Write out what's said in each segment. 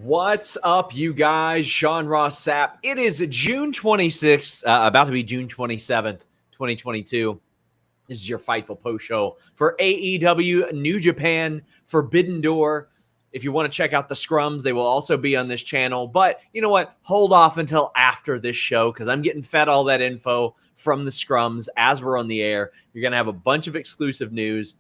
What's up, you guys? Sean Ross Sapp. It is June 26th, about to be June 27th, 2022. This is your Fightful post show for AEW New Japan Forbidden Door. If you want to check out the scrums, they will also be on this channel. But you know what? Hold off until after this show because I'm getting fed all that info from the scrums as we're on the air. You're going to have a bunch of exclusive news.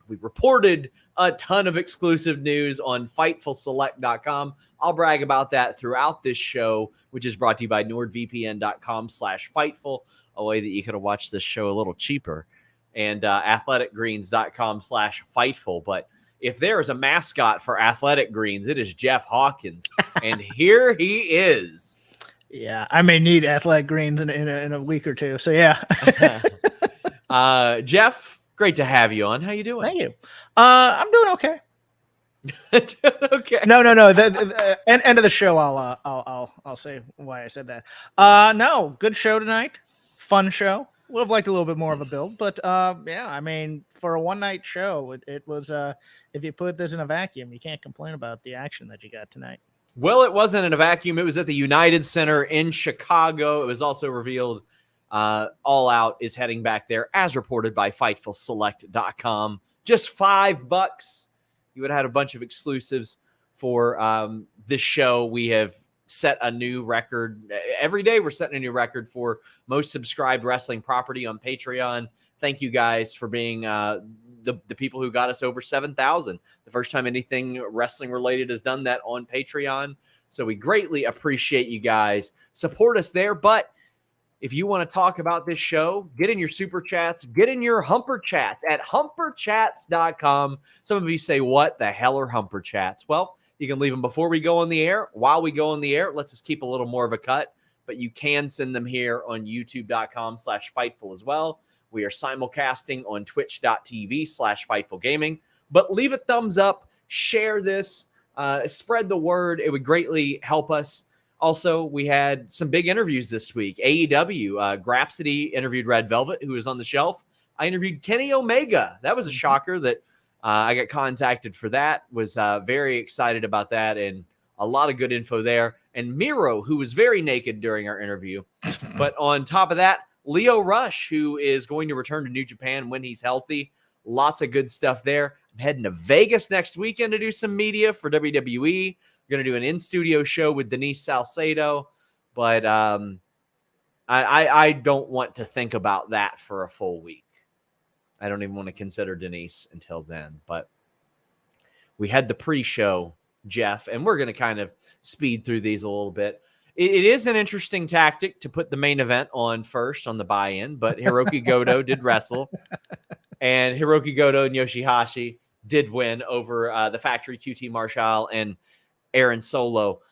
We reported a ton of exclusive news on FightfulSelect.com. I'll brag about that throughout this show, which is brought to you by NordVPN.com/Fightful, a way that you could have watched this show a little cheaper, and AthleticGreens.com/Fightful. But if there is a mascot for Athletic Greens, it is Jeff Hawkins, and here he is. Yeah, I may need Athletic Greens in a week or two. So yeah, Jeff. Great to have you on. How you doing? Thank you. I'm doing okay. Okay. No. The end of the show. I'll say why I said that. No, good show tonight. Fun show. Would have liked a little bit more of a build, but yeah. I mean, for a one night show, it was. If you put this in a vacuum, you can't complain about the action that you got tonight. Well, it wasn't in a vacuum. It was at the United Center in Chicago. It was also revealed. All Out is heading back there, as reported by FightfulSelect.com. Just $5. You would have had a bunch of exclusives for this show. We have set a new record. Every day we're setting a new record for most subscribed wrestling property on Patreon. Thank you guys for being the people who got us over 7,000. The first time anything wrestling related has done that on Patreon. So we greatly appreciate you guys. Support us there, but if you want to talk about this show, get in your super chats, get in your humper chats at humperchats.com. Some of you say, what the hell are humper chats? Well, you can leave them before we go on the air. While we go on the air, it lets us keep a little more of a cut, but you can send them here on youtube.com/Fightful as well. We are simulcasting on twitch.tv/Fightful Gaming, but leave a thumbs up, share this, spread the word. It would greatly help us. Also, we had some big interviews this week. AEW, Grapsody interviewed Red Velvet, who was on the shelf. I interviewed Kenny Omega. That was a shocker that I got contacted for that. Was very excited about that, and a lot of good info there. And Miro, who was very naked during our interview. But on top of that, Leo Rush, who is going to return to New Japan when he's healthy. Lots of good stuff there. I'm heading to Vegas next weekend to do some media for WWE. Going to do an in-studio show with Denise Salcedo, but I don't want to think about that for a full week. I don't even want to consider Denise until then, but we had the pre-show, Jeff, and we're going to kind of speed through these a little bit. It is an interesting tactic to put the main event on first on the buy-in, but Hiroki Goto did wrestle, and Hiroki Goto and Yoshihashi did win over the Factory QT Marshall and Aaron Solo.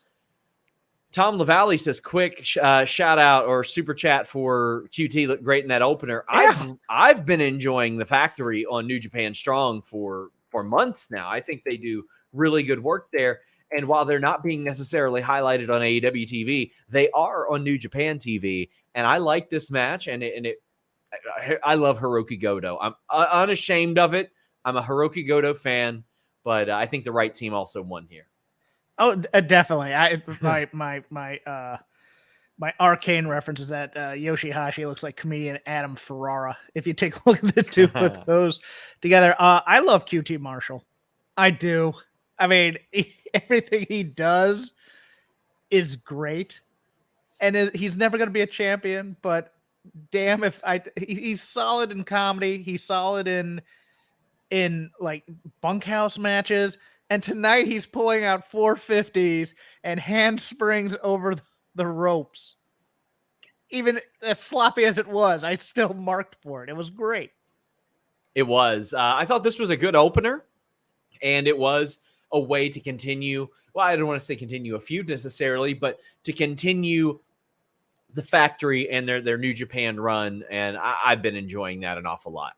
Tom LaValle says, quick shout out or super chat for QT. Looked great in that opener. Yeah. I've been enjoying the Factory on New Japan Strong for months now. I think they do really good work there. And while they're not being necessarily highlighted on AEW TV, they are on New Japan TV. And I like this match. I love Hiroki Goto. I'm unashamed of it. I'm a Hiroki Goto fan, but I think the right team also won here. Oh, definitely. My arcane reference is that Yoshihashi looks like comedian Adam Ferrara. If you take a look at the two of those together, I love QT Marshall. I do. I mean, everything he does is great, and he's never going to be a champion. But damn, he's solid in comedy. He's solid in like bunkhouse matches. And tonight he's pulling out 450s and handsprings over the ropes. Even as sloppy as it was, I still marked for it. It was great. It was. I thought this was a good opener, and it was a way to continue. Well, I don't want to say continue a feud necessarily, but to continue the Factory and their New Japan run. And I've been enjoying that an awful lot.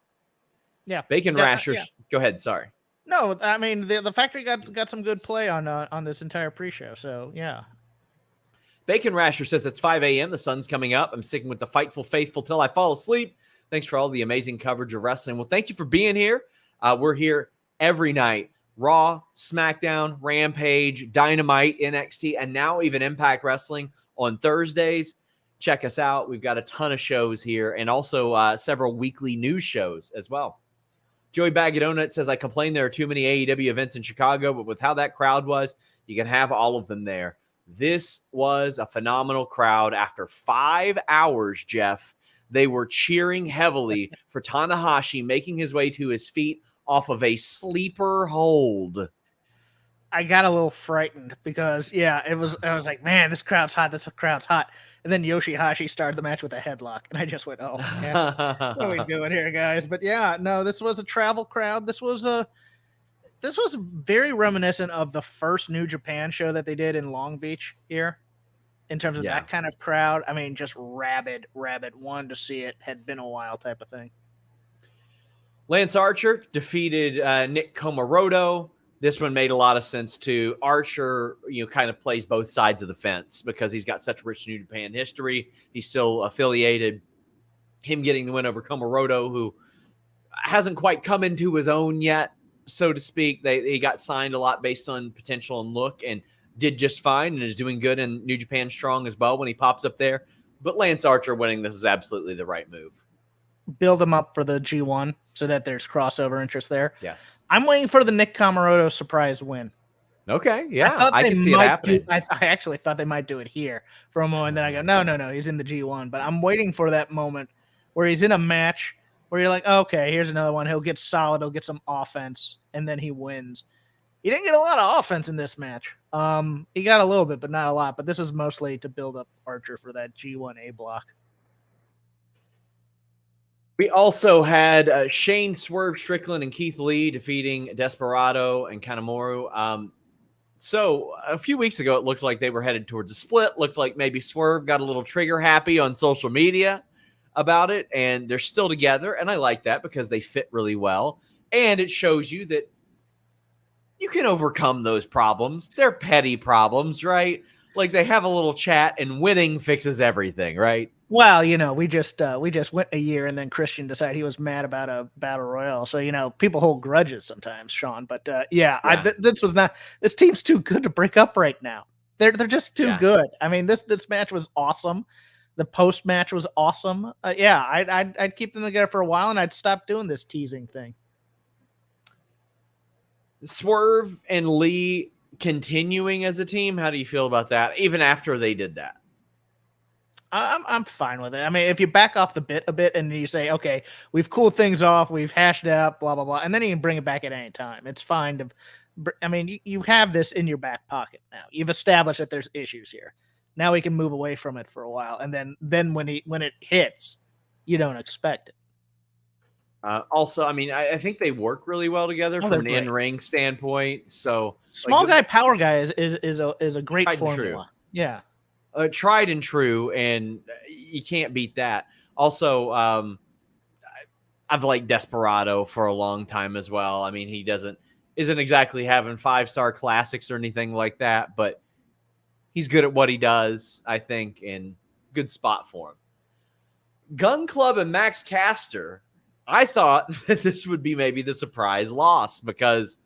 Yeah. Bacon Rashers. Yeah. Go ahead. Sorry. No, I mean, the Factory got some good play on this entire pre-show, so yeah. Bacon Rasher says it's 5 a.m. The sun's coming up. I'm sticking with the Fightful Faithful till I fall asleep. Thanks for all the amazing coverage of wrestling. Well, thank you for being here. We're here every night, Raw, SmackDown, Rampage, Dynamite, NXT, and now even Impact Wrestling on Thursdays. Check us out. We've got a ton of shows here and also several weekly news shows as well. Joey Bagadona says, I complain there are too many AEW events in Chicago, but with how that crowd was, you can have all of them there. This was a phenomenal crowd. After 5 hours, Jeff, they were cheering heavily for Tanahashi making his way to his feet off of a sleeper hold. I got a little frightened because, I was like, man, this crowd's hot. This crowd's hot. And then Yoshihashi started the match with a headlock. And I just went, oh, man, what are we doing here, guys? But yeah, no, this was a travel crowd. This was very reminiscent of the first New Japan show that they did in Long Beach here in terms of that kind of crowd. I mean, just rabid, wanted to see it, had been a while type of thing. Lance Archer defeated Nick Comoroto. This one made a lot of sense too. Archer, kind of plays both sides of the fence because he's got such rich New Japan history. He's still affiliated. Him getting the win over Comoroto, who hasn't quite come into his own yet, so to speak. He got signed a lot based on potential and look and did just fine and is doing good in New Japan Strong as well when he pops up there. But Lance Archer winning this is absolutely the right move. Build him up for the G1 so that there's crossover interest there. Yes. I'm waiting for the Nick Comoroto surprise win. Okay, yeah, I can see it happening. I actually thought they might do it here for a moment. Then I go, no, he's in the G1. But I'm waiting for that moment where he's in a match where you're like, okay, here's another one. He'll get solid. He'll get some offense, and then he wins. He didn't get a lot of offense in this match. He got a little bit, but not a lot. But this is mostly to build up Archer for that G1A block. We also had Shane Swerve Strickland and Keith Lee defeating Desperado and Kanemaru. So a few weeks ago, it looked like they were headed towards a split. Looked like maybe Swerve got a little trigger happy on social media about it, and they're still together. And I like that because they fit really well. And it shows you that you can overcome those problems. They're petty problems, right? Like they have a little chat and winning fixes everything, right? Well, we just went a year and then Christian decided he was mad about a battle royal. So, people hold grudges sometimes, Sean. But this team's too good to break up right now. They're just too good. I mean, this match was awesome. The post match was awesome. I'd keep them together for a while and I'd stop doing this teasing thing. Swerve and Lee continuing as a team. How do you feel about that? Even after they did that? I'm fine with it. I mean, if you back off the bit a bit and you say, okay, we've cooled things off, we've hashed it out, blah, blah, blah, and then you can bring it back at any time. It's fine. You have this in your back pocket now. You've established that there's issues here. Now we can move away from it for a while. And then when it hits, you don't expect it. Also, I mean, I think they work really well together from an in-ring standpoint. So small guy, power guy is a great formula. Yeah. Tried and true, and you can't beat that. Also, I've liked Desperado for a long time as well. I mean, he isn't exactly having 5-star classics or anything like that, but he's good at what he does, I think, and good spot for him. Gun Club and Max Caster, I thought that this would be maybe the surprise loss because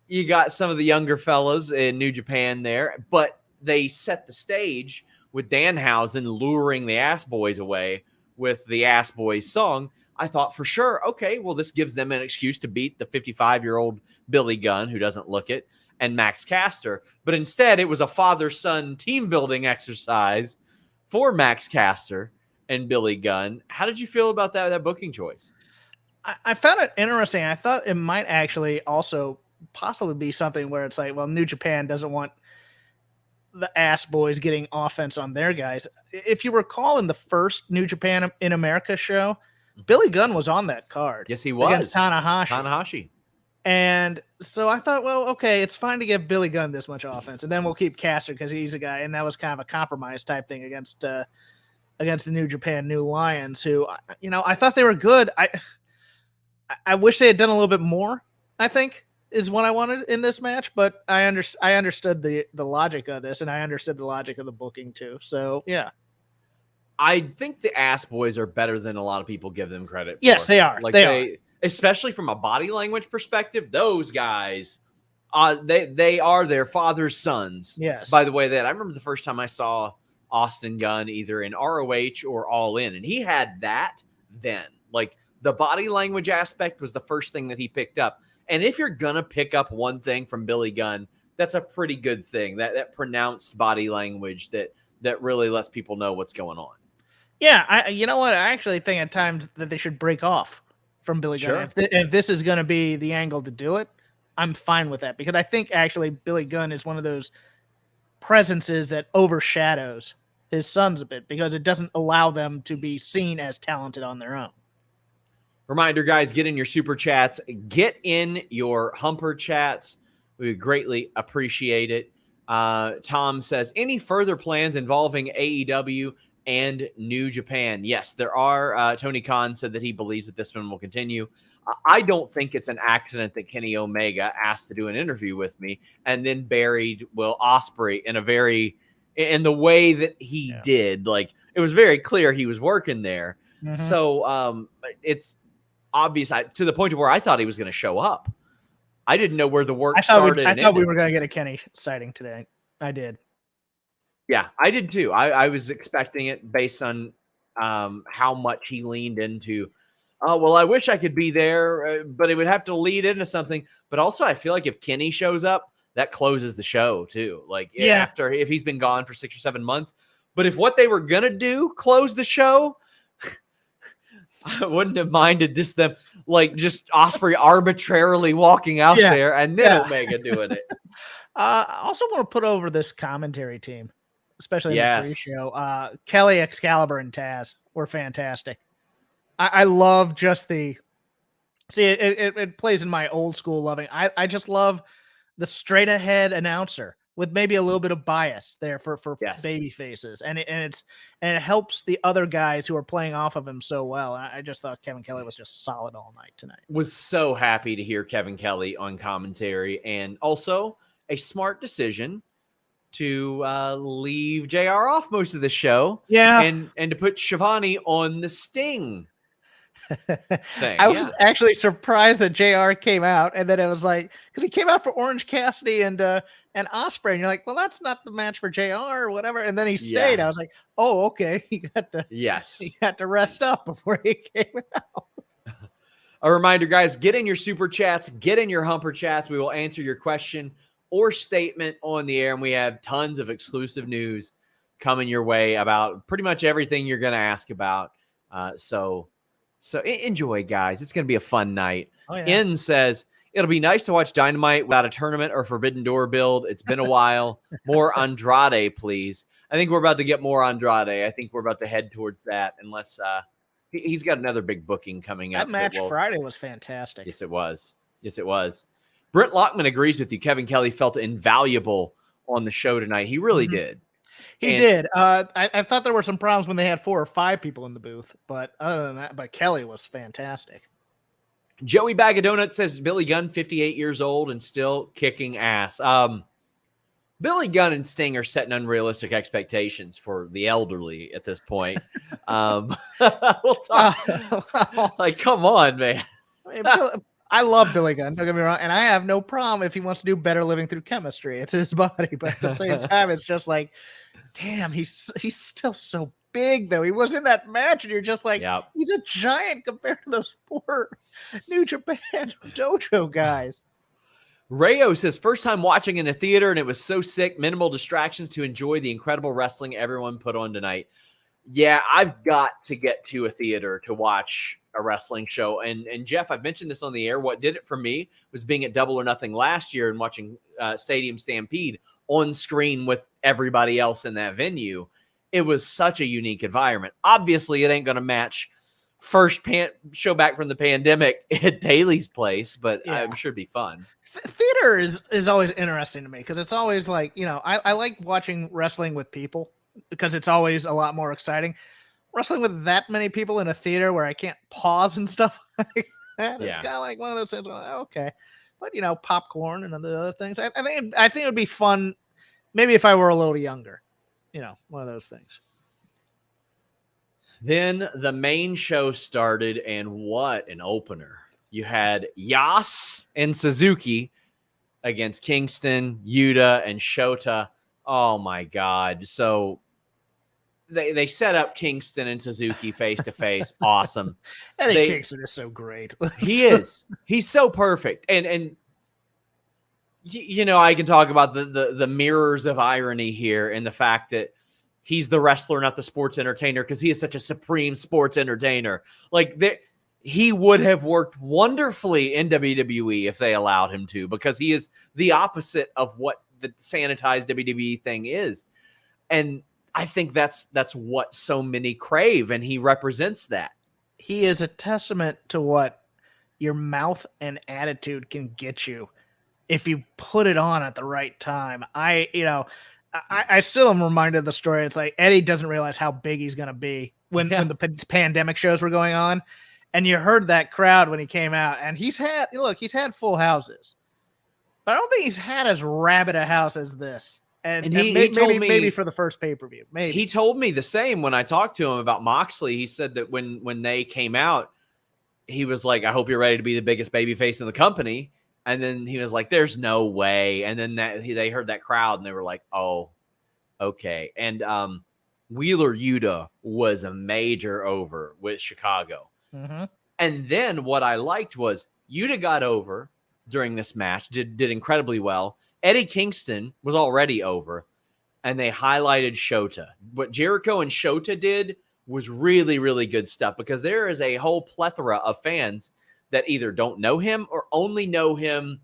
you got some of the younger fellas in New Japan there, but they set the stage with Danhausen luring the Ass Boys away with the Ass Boys song. I thought for sure, okay, well, this gives them an excuse to beat the 55-year-old Billy Gunn, who doesn't look it, and Max Caster. But instead, it was a father-son team-building exercise for Max Caster and Billy Gunn. How did you feel about that booking choice? I found it interesting. I thought it might actually also possibly be something where it's like, well, New Japan doesn't want the Ass Boys getting offense on their guys. If you recall in the first New Japan in America show, Billy Gunn was on that card. Yes, he was. Against Tanahashi. And so I thought, well, okay, it's fine to give Billy Gunn this much offense, and then we'll keep Caster because he's a guy, and that was kind of a compromise type thing against the New Japan New Lions, who, I thought they were good. I wish they had done a little bit more, I think, is what I wanted in this match, but I understood the logic of this, and I understood the logic of the booking too. So yeah, I think the Ass Boys are better than a lot of people give them credit for. Yes, they are. especially from a body language perspective, those guys, they are their father's sons. Yes. By the way, that I remember the first time I saw Austin Gunn either in ROH or All In, and he had that then. Like, the body language aspect was the first thing that he picked up. And if you're gonna pick up one thing from Billy Gunn, that's a pretty good thing. That pronounced body language that really lets people know what's going on. Yeah, you know what? I actually think at times that they should break off from Billy Gunn. If this is going to be the angle to do it, I'm fine with that, because I think actually Billy Gunn is one of those presences that overshadows his sons a bit, because it doesn't allow them to be seen as talented on their own. Reminder, guys, get in your super chats, get in your humper chats. We would greatly appreciate it. Tom says, any further plans involving AEW and New Japan? Yes, there are. Tony Khan said that he believes that this one will continue. I don't think it's an accident that Kenny Omega asked to do an interview with me and then buried Will Osprey in the way that he did. Like, it was very clear he was working there. Mm-hmm. So it's obvious, to the point where I thought he was going to show up. I didn't know where the work started. I thought we were going to get a Kenny sighting today. I did. Yeah, I did too. I was expecting it based on how much he leaned into, well, I wish I could be there, but it would have to lead into something. But also, I feel like if Kenny shows up, that closes the show too. Like, if he's been gone for 6 or 7 months. But if what they were going to do, close the show, I wouldn't have minded just Osprey arbitrarily walking out there and then Omega doing it. I also want to put over this commentary team, especially in the pre-show. Kelly, Excalibur, and Taz were fantastic. I love just it plays in my old school loving. I just love the straight ahead announcer with maybe a little bit of bias there for baby faces. And it helps the other guys who are playing off of him so well. I just thought Kevin Kelly was just solid all night tonight. Was so happy to hear Kevin Kelly on commentary, and also a smart decision to leave JR off most of the show. Yeah. And to put Shivani on the Sting thing. I was actually surprised that JR came out, and then it was like, because he came out for Orange Cassidy and Osprey, and you're like, well, that's not the match for JR or whatever. And then he stayed. I was like, oh, okay. He got to rest up before he came out. A reminder, guys, get in your super chats, get in your humper chats. We will answer your question or statement on the air, and we have tons of exclusive news coming your way about pretty much everything you're going to ask about. So enjoy, guys. It's going to be a fun night. Oh, yeah. N says, it'll be nice to watch Dynamite without a tournament or Forbidden Door build. It's been a while. More Andrade, please. I think we're about to get more Andrade. I think we're about to head towards that, unless he's got another big booking coming up. That match Friday was fantastic. Yes, it was. Brent Lockman agrees with you. Kevin Kelly felt invaluable on the show tonight. He really did. He did. I thought there were some problems when they had 4 or 5 people in the booth, but other than that, Kelly was fantastic. Joey Bag of Donuts says Billy Gunn, 58 years old and still kicking ass. Billy Gunn and Sting are setting unrealistic expectations for the elderly at this point. We'll talk. Like, come on, man. I love Billy Gunn, don't get me wrong, and I have no problem if he wants to do better living through chemistry. It's his body, but at the same time, it's just like, damn, he's still so big, though. He was in that match, and you're just like, he's a giant compared to those poor New Japan dojo guys. Rayo says, first time watching in a theater, and it was so sick. Minimal distractions to enjoy the incredible wrestling everyone put on tonight. Yeah, I've got to get to a theater to watch a wrestling show. And Jeff, I've mentioned this on the air. What did it for me was being at Double or Nothing last year and watching Stadium Stampede on screen with everybody else in that venue. It was such a unique environment. Obviously, it ain't going to match first show back from the pandemic at Daly's place, but I'm sure it'd be fun. Theater is always interesting to me because it's always like, I like watching wrestling with people because it's always a lot more exciting. Wrestling with that many people in a theater where I can't pause and stuff like that, it's kind of like one of those things where, okay. But, popcorn and other things. I think it would be fun maybe if I were a little younger, one of those things. Then the main show started, and what an opener. You had Yas and Suzuki against Kingston, Yuta, and Shota. Oh, my God. So they set up Kingston and Suzuki face-to-face. Awesome. Eddie Kingston is so great. He is. He's so perfect. And you know, I can talk about the mirrors of irony here and the fact that he's the wrestler, not the sports entertainer, because he is such a supreme sports entertainer. Like, he would have worked wonderfully in WWE if they allowed him to, because he is the opposite of what the sanitized WWE thing is. And I think that's what so many crave, and he represents that. He is a testament to what your mouth and attitude can get you if you put it on at the right time. I still am reminded of the story. It's like Eddie doesn't realize how big he's going to be when the pandemic shows were going on. And you heard that crowd when he came out, and he's had full houses, but I don't think he's had as rabid a house as this. And he told me, maybe for the first pay-per-view, maybe. He told me the same when I talked to him about Moxley. He said that when they came out, he was like, I hope you're ready to be the biggest babyface in the company. And then he was like, there's no way. And then they heard that crowd and they were like, oh, okay. And Wheeler Yuta was a major over with Chicago. Mm-hmm. And then what I liked was Yuta got over during this match, did incredibly well. Eddie Kingston was already over, and they highlighted Shota. What Jericho and Shota did was really, really good stuff, because there is a whole plethora of fans that either don't know him or only know him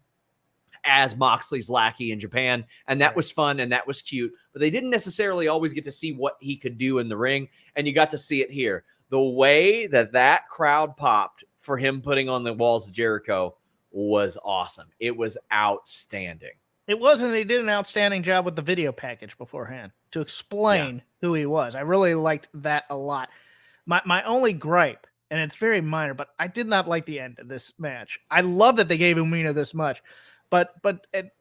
as Moxley's lackey in Japan. And that was fun and that was cute, but they didn't necessarily always get to see what he could do in the ring. And you got to see it here. The way that crowd popped for him putting on the walls of Jericho was awesome. It was outstanding. It was, and they did an outstanding job with the video package beforehand to explain who he was. I really liked that a lot. My only gripe, and it's very minor, but I did not like the end of this match. I love that they gave Umino this much, but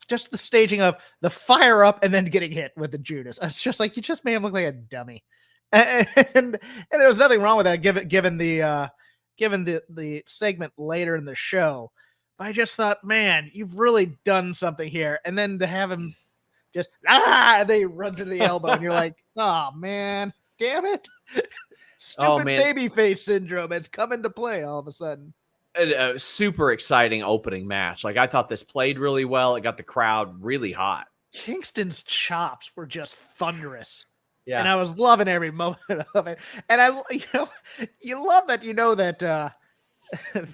just the staging of the fire up and then getting hit with the Judas. It's just like, you just made him look like a dummy. And there was nothing wrong with that given the segment later in the show. But I just thought, man, you've really done something here. And then to have him just they run to the elbow, and you're like, oh man, damn it. Stupid babyface syndrome has come into play all of a sudden. A super exciting opening match. Like, I thought this played really well. It got the crowd really hot. Kingston's chops were just thunderous. Yeah. And I was loving every moment of it. And you love that, that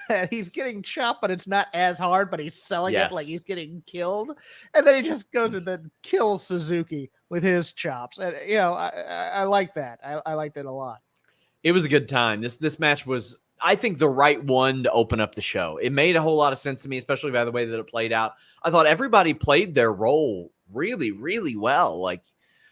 that he's getting chopped, but it's not as hard, but he's selling it like he's getting killed. And then he just goes and then kills Suzuki with his chops. And, I like that. I liked it a lot. It was a good time. This match was, I think, the right one to open up the show. It made a whole lot of sense to me, especially by the way that it played out. I thought everybody played their role really, really well. Like,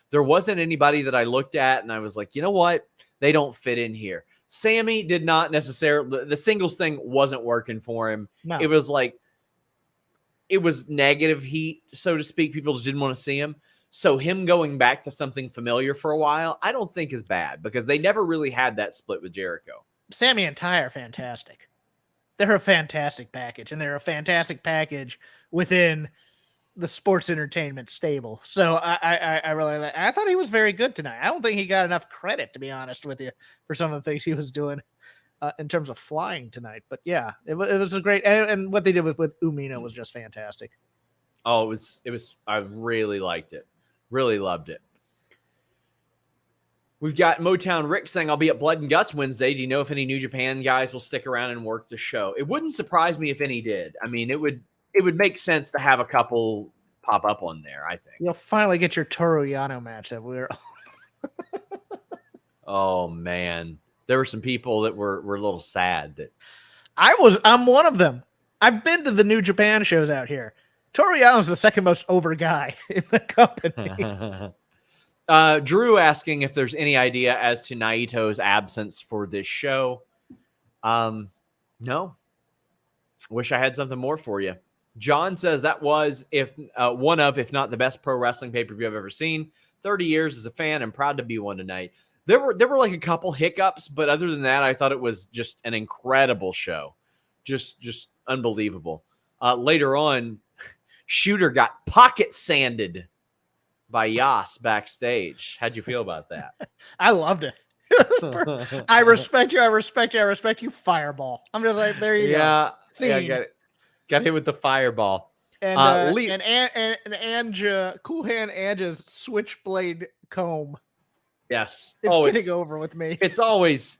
there wasn't anybody that I looked at and I was like, you know what? They don't fit in here. Sammy did not necessarily, the singles thing wasn't working for him. No. It was like, it was negative heat, so to speak. People just didn't want to see him. So him going back to something familiar for a while, I don't think is bad, because they never really had that split with Jericho. Sammy and Ty are fantastic. They're a fantastic package, and they're a fantastic package within the sports entertainment stable. So I really like. I thought he was very good tonight. I don't think he got enough credit, to be honest with you, for some of the things he was doing in terms of flying tonight. But yeah, it was a great, and what they did with Umino was just fantastic. Oh, it was. I really liked it. Really loved it. We've got Motown Rick saying, I'll be at Blood and Guts Wednesday. Do you know if any New Japan guys will stick around and work the show? It wouldn't surprise me if any did. I mean, it would make sense to have a couple pop up on there, I think. You'll finally get your Toru Yano match that we're Oh man. There were some people that were a little sad that I'm one of them. I've been to the New Japan shows out here. Toru Yano's the second most over guy in the company. Drew asking if there's any idea as to Naito's absence for this show. No. Wish I had something more for you. John says that was one of, if not the best pro wrestling pay-per-view I've ever seen. 30 years as a fan, and proud to be one tonight. There were like a couple hiccups, but other than that, I thought it was just an incredible show. Just unbelievable. Later on, Shooter got pocket sanded by Yas backstage. How'd you feel about that? I loved it. I respect you. I respect you. I respect you. Fireball. I'm just like, there you go. Yeah, Scene. got hit with the fireball. And Cool Hand Ange's switchblade comb. Yes. It's getting over with me. It's always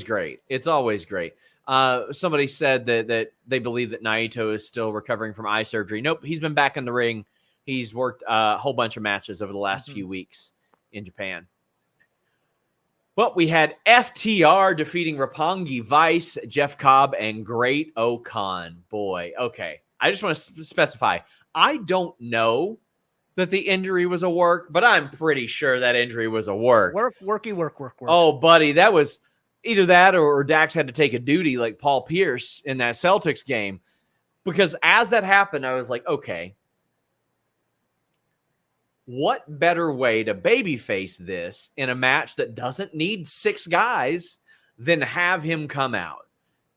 great. It's always great. Somebody said that they believe that Naito is still recovering from eye surgery. Nope, he's been back in the ring. He's worked a whole bunch of matches over the last few weeks in Japan. Well, we had FTR defeating Roppongi Vice, Jeff Cobb, and Great Okan. Boy, okay. I just want to specify, I don't know that the injury was a work, but I'm pretty sure that injury was a work. Work. Oh, buddy, that was either that or Dax had to take a duty like Paul Pierce in that Celtics game. Because as that happened, I was like, okay, what better way to babyface this in a match that doesn't need 6 guys than have him come out?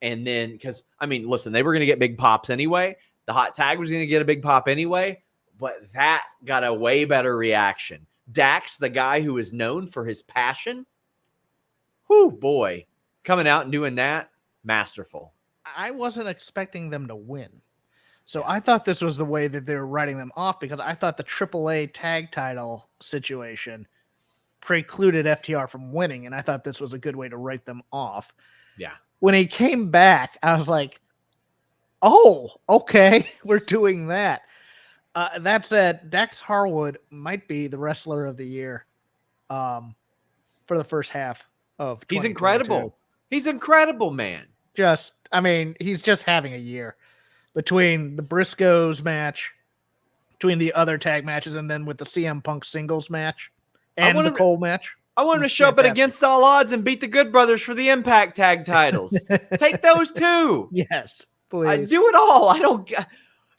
And then, because, I mean, listen, they were going to get big pops anyway. The hot tag was going to get a big pop anyway, but that got a way better reaction. Dax, the guy who is known for his passion, whoo, boy, coming out and doing that, masterful. I wasn't expecting them to win. So I thought this was the way that they were writing them off, because I thought the AAA tag title situation precluded FTR from winning, and I thought this was a good way to write them off. Yeah. When he came back, I was like, oh, okay, we're doing that. That said, Dax Harwood might be the wrestler of the year for the first half of 2022. He's incredible. He's incredible, man. He's just having a year. Between the Briscoes match, between the other tag matches, and then with the CM Punk singles match and the Cole match. I want him to show up at Against All Odds and beat the Good Brothers for the Impact tag titles. Take those too. Yes, please. I do it all. I don't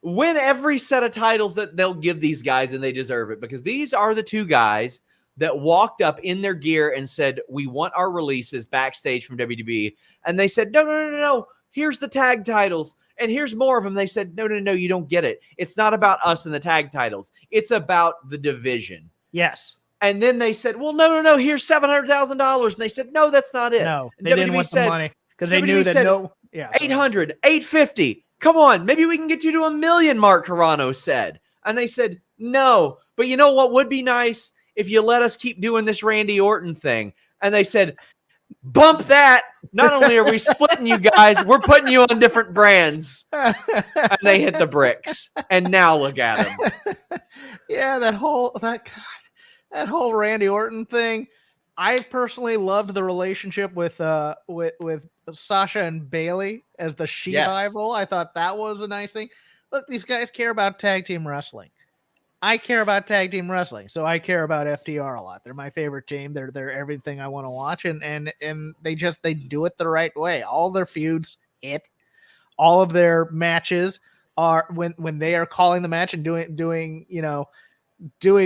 win every set of titles that they'll give these guys, and they deserve it, because these are the 2 guys that walked up in their gear and said, we want our releases backstage from WWE. And they said, no. Here's the tag titles. And here's more of them. They said, no, you don't get it. It's not about us and the tag titles. It's about the division. Yes. And then they said, well, no, here's $700,000. And they said, no, that's not it. No, and they didn't want the money because they knew that no. Yeah. 800, 850. Come on. Maybe we can get you to $1 million, Mark Carrano said. And they said, no. But you know what would be nice? If you let us keep doing this Randy Orton thing. And they said, bump that. Not only are we splitting you guys, we're putting you on different brands. And they hit the bricks. And now look at them. Yeah, that whole Randy Orton thing. I personally loved the relationship with Sasha and Bailey as the She-Rival. I thought that was a nice thing. Look, these guys care about tag team wrestling. I care about tag team wrestling, so I care about FTR a lot. They're my favorite team. They're everything I want to watch, and they do it the right way. All their feuds hit. All of their matches are when they are calling the match and doing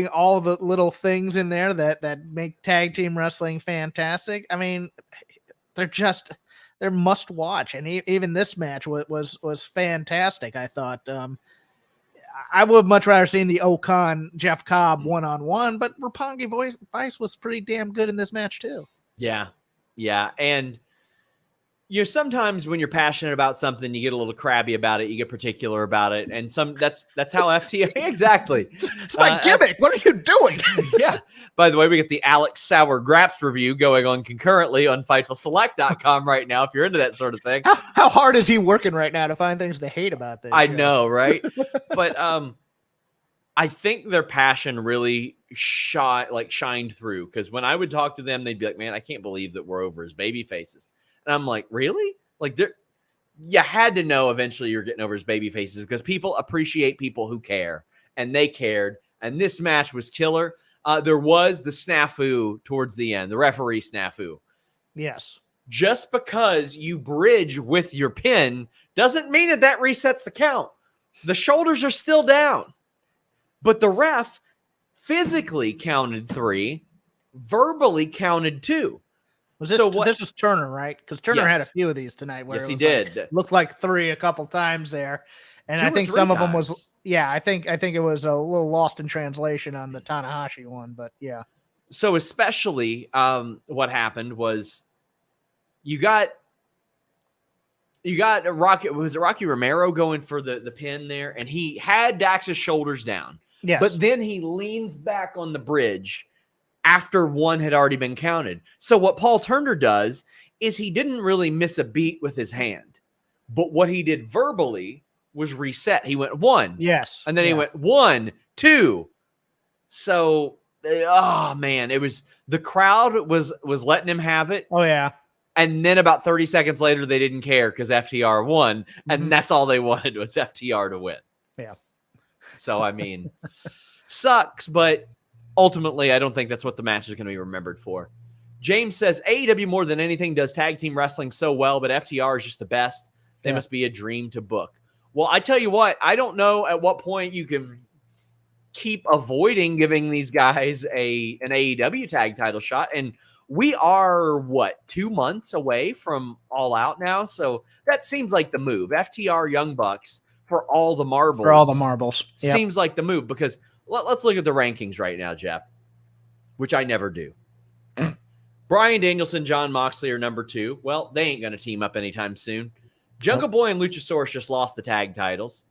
all the little things in there that make tag team wrestling fantastic. I mean, they're must watch, and even this match was fantastic. I thought. I would much rather seen the Okan Jeff Cobb 1-on-1, but Roppongi Vice was pretty damn good in this match too. Yeah. And sometimes when you're passionate about something, you get a little crabby about it, you get particular about it, and that's how FTA exactly. It's my gimmick. What are you doing? Yeah. By the way, we get the Alex Sour Graps review going on concurrently on FightfulSelect.com right now if you're into that sort of thing. How hard is he working right now to find things to hate about this? I know, right? But I think their passion really shined through, because when I would talk to them, they'd be like, "Man, I can't believe that we're over as baby faces." And I'm like, really? Like, you had to know eventually you're getting over his baby faces, because people appreciate people who care, and they cared. And this match was killer. There was the snafu towards the end, the referee snafu. Yes. Just because you bridge with your pin doesn't mean that resets the count. The shoulders are still down, but the ref physically counted 3, verbally counted 2. Was this this was Turner, right? Because Turner had a few of these tonight. Where yes, it he was did. Like, looked like 3 a couple times there, and 2 I think or 3 some of them times. was I think it was a little lost in translation on the Tanahashi one, but yeah. So especially what happened was you got Rocky. Was it Rocky Romero going for the pin there, and he had Dax's shoulders down. Yes. But then he leans back on the bridge after one had already been counted. So what Paul Turner does is he didn't really miss a beat with his hand. But what he did verbally was reset. He went 1. Yes. And then he went 1, 2. So, oh, man, it was the crowd was letting him have it. Oh, yeah. And then about 30 seconds later, they didn't care because FTR won. And that's all they wanted was FTR to win. Yeah. So, I mean, sucks, but ultimately, I don't think that's what the match is going to be remembered for. James says, AEW more than anything does tag team wrestling so well, but FTR is just the best. They must be a dream to book. Well, I tell you what, I don't know at what point you can keep avoiding giving these guys an AEW tag title shot. And we are, 2 months away from All Out now? So that seems like the move. FTR Young Bucks for all the marbles. For all the marbles. Seems like the move because let's look at the rankings right now, Jeff, which I never do. Bryan Danielson, Jon Moxley are number 2. Well, they ain't going to team up anytime soon. Jungle Boy and Luchasaurus just lost the tag titles.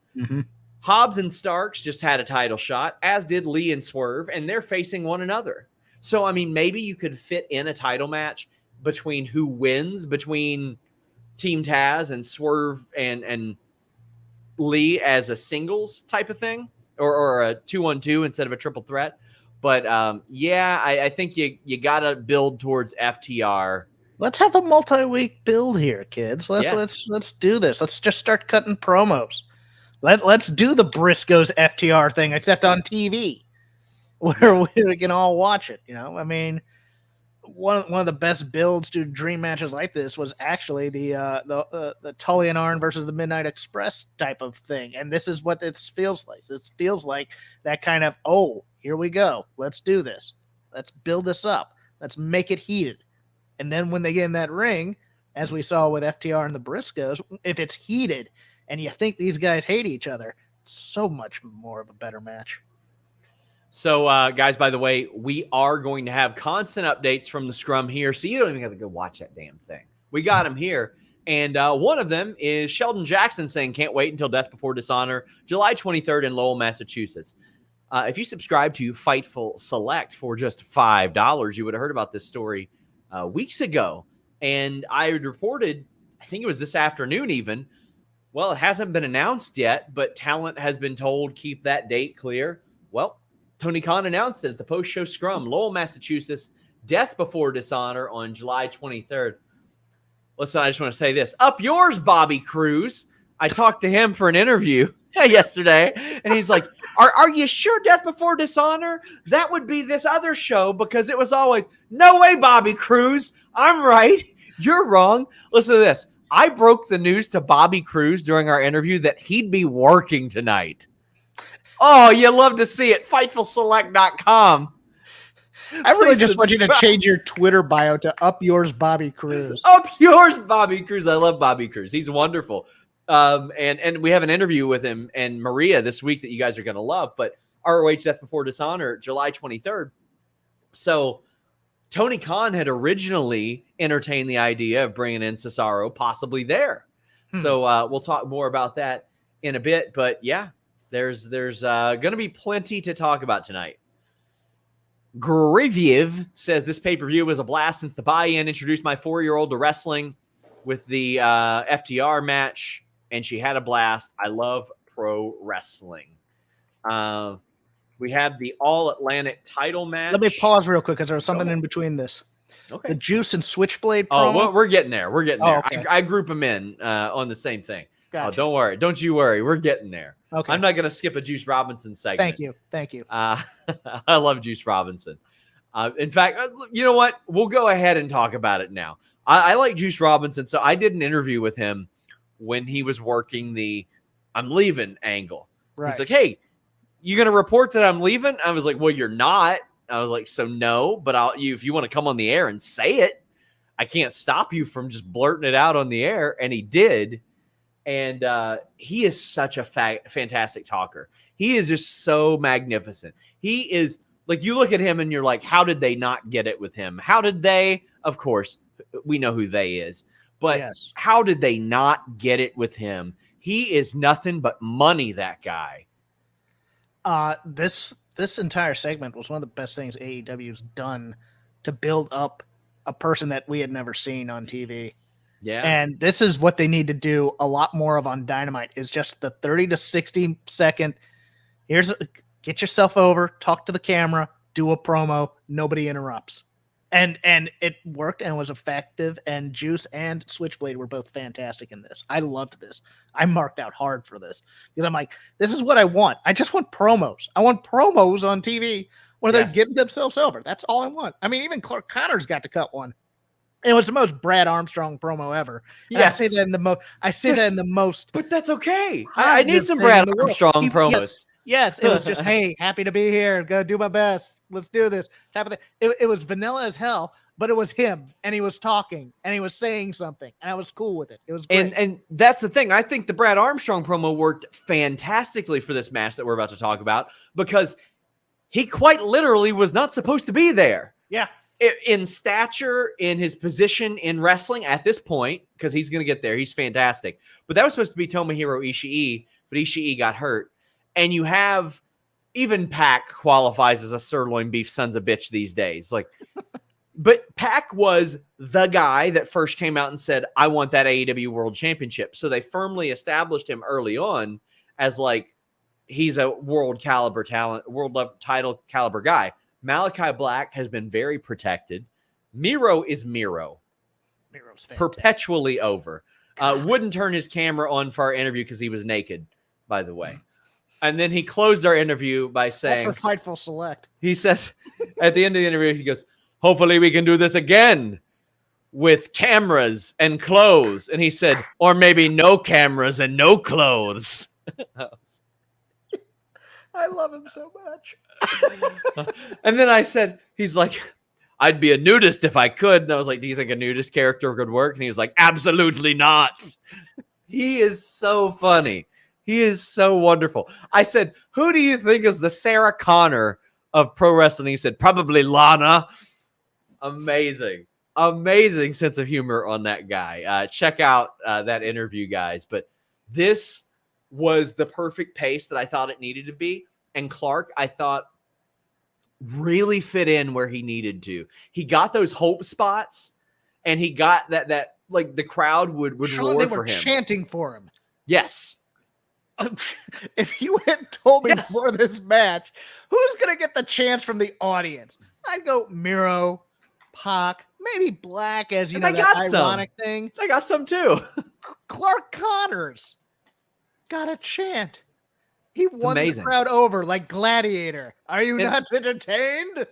Hobbs and Starks just had a title shot, as did Lee and Swerve, and they're facing one another. So, I mean, maybe you could fit in a title match between who wins between Team Taz and Swerve and Lee as a singles type of thing, or a 2-on-2 instead of a triple threat. But I think you got to build towards FTR. Let's have a multi-week build here, kids. Let's do this. Let's just start cutting promos. Let's do the Briscoes FTR thing, except on TV, where we can all watch it. You know, I mean, one of the best builds to dream matches like this was actually the Tully and Arn versus the Midnight Express type of thing, and this is what this feels like. This feels like that kind of, oh, here we go. Let's do this. Let's build this up. Let's make it heated. And then when they get in that ring, as we saw with FTR and the Briscoes, if it's heated and you think these guys hate each other, it's so much more of a better match. So, guys, by the way, we are going to have constant updates from the scrum here, so you don't even have to go watch that damn thing. We got them here. And one of them is Sheldon Jackson saying, can't wait until Death Before Dishonor, July 23rd in Lowell, Massachusetts. If you subscribe to Fightful Select for just $5, you would have heard about this story weeks ago. And I reported, I think it was this afternoon even, well, it hasn't been announced yet, but talent has been told keep that date clear. Well, Tony Khan announced it at the post-show scrum, Lowell, Massachusetts, Death Before Dishonor on July 23rd. Listen, I just want to say this. Up yours, Bobby Cruz. I talked to him for an interview yesterday, and he's like, are you sure Death Before Dishonor? That would be this other show because it was always, no way, Bobby Cruz. I'm right. You're wrong. Listen to this. I broke the news to Bobby Cruz during our interview that he'd be working tonight. Oh, you love to see it. FightfulSelect.com. I really just want you to change your Twitter bio to Up Yours Bobby Cruz. Up Yours Bobby Cruz. I love Bobby Cruz. He's wonderful. And we have an interview with him and Maria this week that you guys are going to love. But ROH Death Before Dishonor, July 23rd. So Tony Khan had originally entertained the idea of bringing in Cesaro possibly there. So we'll talk more about that in a bit. But yeah, there's going to be plenty to talk about tonight. Griviev says this pay-per-view was a blast since the buy-in introduced my 4-year-old to wrestling with the FTR match, and she had a blast. I love pro wrestling. We have the All-Atlantic title match. Let me pause real quick because there was something in between this. Okay. The Juice and Switchblade promo. Oh, well, we're getting there. We're getting there. Okay. I group them in on the same thing. Gotcha. Oh, don't worry. Don't you worry. We're getting there. Okay. I'm not going to skip a Juice Robinson segment. Thank you. I love Juice Robinson. In fact, you know what? We'll go ahead and talk about it now. I like Juice Robinson, so I did an interview with him when he was working the I'm leaving angle. Right. He's like, hey, you going to report that I'm leaving? I was like, well, you're not. I was like, so no, but if you want to come on the air and say it. I can't stop you from just blurting it out on the air. And he did. And he is such a fantastic talker. He is just so magnificent. He is like, you look at him and you're like, how did they not get it with him? How did they? Of course, we know who they is. But how did they not get it with him? He is nothing but money, that guy. This entire segment was one of the best things AEW's done to build up a person that we had never seen on TV. Yeah. And this is what they need to do a lot more of on Dynamite, is just the 30 to 60 second. Get yourself over, talk to the camera, do a promo, nobody interrupts. And it worked and was effective, and Juice and Switchblade were both fantastic in this. I loved this. I marked out hard for this because I'm like, this is what I want. I just want promos. I want promos on TV where they're getting themselves over. That's all I want. I mean, even Clark Connors got to cut one. It was the most Brad Armstrong promo ever. Yes. I say that in the most. But that's okay. I need some Brad Armstrong promos. Yes, it was just, hey, happy to be here. Go do my best. Let's do this type of thing. It was vanilla as hell, but it was him, and he was talking, and he was saying something, and I was cool with it. It was great. And that's the thing. I think the Brad Armstrong promo worked fantastically for this match that we're about to talk about, because he quite literally was not supposed to be there. Yeah. In stature, in his position in wrestling at this point, because he's going to get there. He's fantastic. But that was supposed to be Tomohiro Ishii, but Ishii got hurt. And you have, even Pac qualifies as a sirloin beef sons of bitch these days. Like, but Pac was the guy that first came out and said, I want that AEW World Championship. So they firmly established him early on as like, he's a world caliber talent, world title caliber guy. Malachi Black has been very protected. Miro is Miro. Miro's fantastic. Perpetually over. Wouldn't turn his camera on for our interview because he was naked, by the way. And then he closed our interview by saying, that's for Fightful Select. He says at the end of the interview, he goes, hopefully we can do this again with cameras and clothes. And he said, or maybe no cameras and no clothes. I love him so much. And then I said, he's like, I'd be a nudist if I could. And I was like, do you think a nudist character could work? And he was like, absolutely not. He is so funny. He is so wonderful. I said, who do you think is the Sarah Connor of pro wrestling? He said, probably Lana. Amazing. Amazing sense of humor on that guy. Check out that interview, guys. But this was the perfect pace that I thought it needed to be. And Clark, I thought, really fit in where he needed to. He got those hope spots, and he got that like the crowd would Sean, roar they were for him. Chanting for him. Yes. If you had told me before this match, who's going to get the chance from the audience? I'd go Miro, Pac, maybe Black, as you know, that ironic thing. I got some too. Clark Connors got a chant. He won the amazing. Crowd over like Gladiator. Are you not entertained?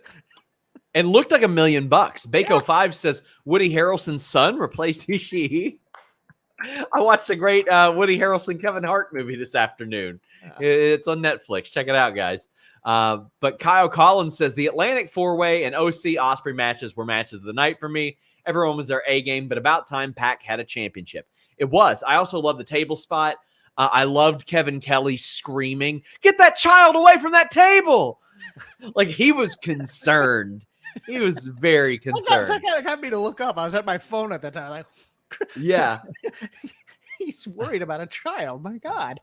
And looked like $1 million. Bako 5 says Woody Harrelson's son replaced Ishii. I watched a great Woody Harrelson Kevin Hart movie this afternoon. It's on Netflix. Check it out, guys. But Kyle Collins says the Atlantic 4-Way and OC Osprey matches were matches of the night for me. Everyone was their A game, but about time Pac had a championship. It was. I also love the table spot. I loved Kevin Kelly screaming, "Get that child away from that table!" Like he was concerned. He was very concerned. That got me to look up. I was at my phone at the time. Like, yeah. He's worried about a child. My God.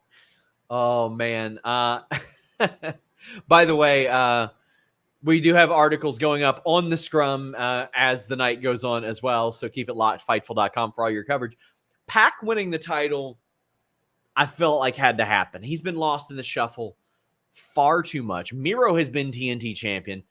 Oh, man. By the way, we do have articles going up on the scrum as the night goes on as well. So keep it locked. Fightful.com for all your coverage. Pac winning the title, I felt like had to happen. He's been lost in the shuffle far too much. Miro has been TNT champion.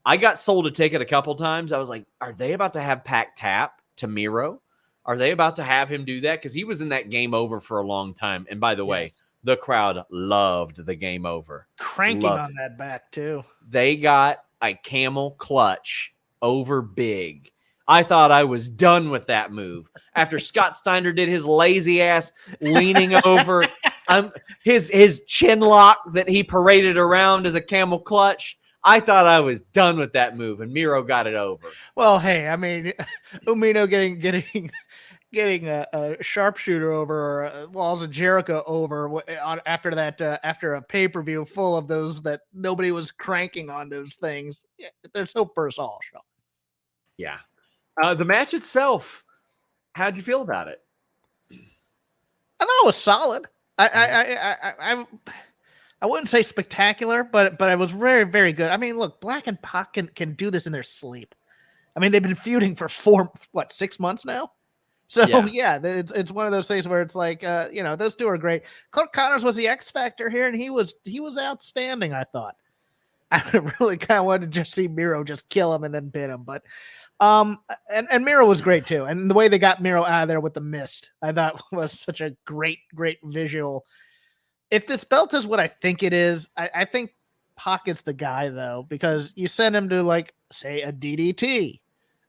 I got sold a ticket a couple times. I was like, are they about to have Pac tap to Miro? Are they about to have him do that? Because he was in that game over for a long time. And by the way, the crowd loved the game over. Cranking on that back, too. They got a camel clutch over big. I thought I was done with that move. After Scott Steiner did his lazy ass leaning over, his chin lock that he paraded around as a camel clutch, I thought I was done with that move, and Miro got it over. Well, hey, I mean, Umino getting a sharpshooter over, or Walls of Jericho over after that, after a pay-per-view full of those that nobody was cranking on those things. Yeah, there's hope for us all, Sean. Yeah. The match itself, how'd you feel about it? I thought it was solid. I wouldn't say spectacular, but it was very, very good. I mean, look, Black and Pac can do this in their sleep. I mean, they've been feuding for 6 months now. So yeah, it's one of those things where it's like, those two are great. Clark Connors was the X factor here, and he was outstanding. I thought. I really kind of wanted to just see Miro just kill him and then pin him, but and Miro was great too, and the way they got Miro out of there with the mist, I thought was such a great visual. If this belt is what I think it is, I think Pocket's the guy, though, because you send him to, like, say, a DDT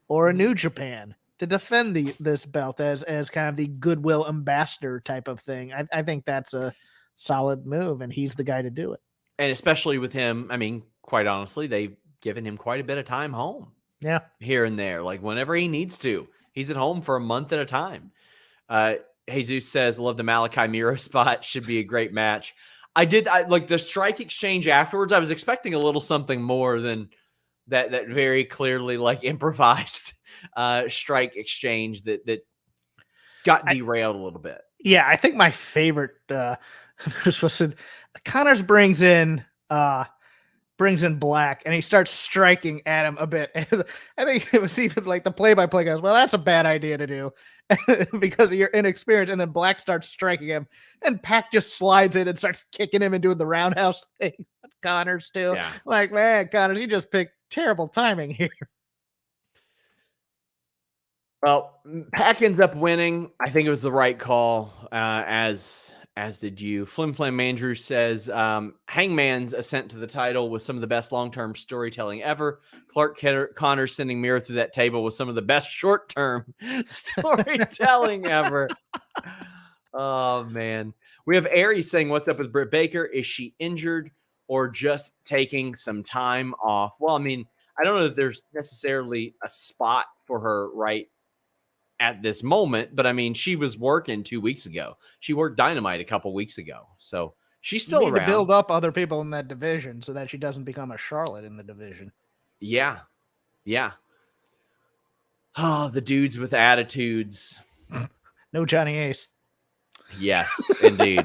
or a New Japan to defend this belt as kind of the goodwill ambassador type of thing. I think that's a solid move, and he's the guy to do it. And especially with him, I mean, quite honestly, they've given him quite a bit of time home. Yeah. Here and there, like whenever he needs to. He's at home for a month at a time. Jesus says, love the Malachi Miro spot. Should be a great match. I like the strike exchange afterwards. I was expecting a little something more than that very clearly like improvised strike exchange that got derailed a little bit. Yeah, I think my favorite was Connors brings in Black, and he starts striking at him a bit. And I think it was even like the play-by-play goes, well, that's a bad idea to do because of your inexperience. And then Black starts striking him, and Pac just slides in and starts kicking him and doing the roundhouse thing. Connors too. Yeah. Like, man, Connors, you just picked terrible timing here. Well, Pac ends up winning. I think it was the right call, as did you. Flim Flam Andrew says, Hangman's ascent to the title was some of the best long-term storytelling ever. Clark Connors sending Miro through that table was some of the best short-term storytelling ever. Oh, man. We have Aries saying, what's up with Britt Baker? Is she injured or just taking some time off? Well, I mean, I don't know that there's necessarily a spot for her right at this moment, but I mean, she was working 2 weeks ago. She worked Dynamite a couple weeks ago, so she's still around. To build up other people in that division so that she doesn't become a Charlotte in the division. Yeah. Oh, the dudes with attitudes. No Johnny Ace. Yes, indeed.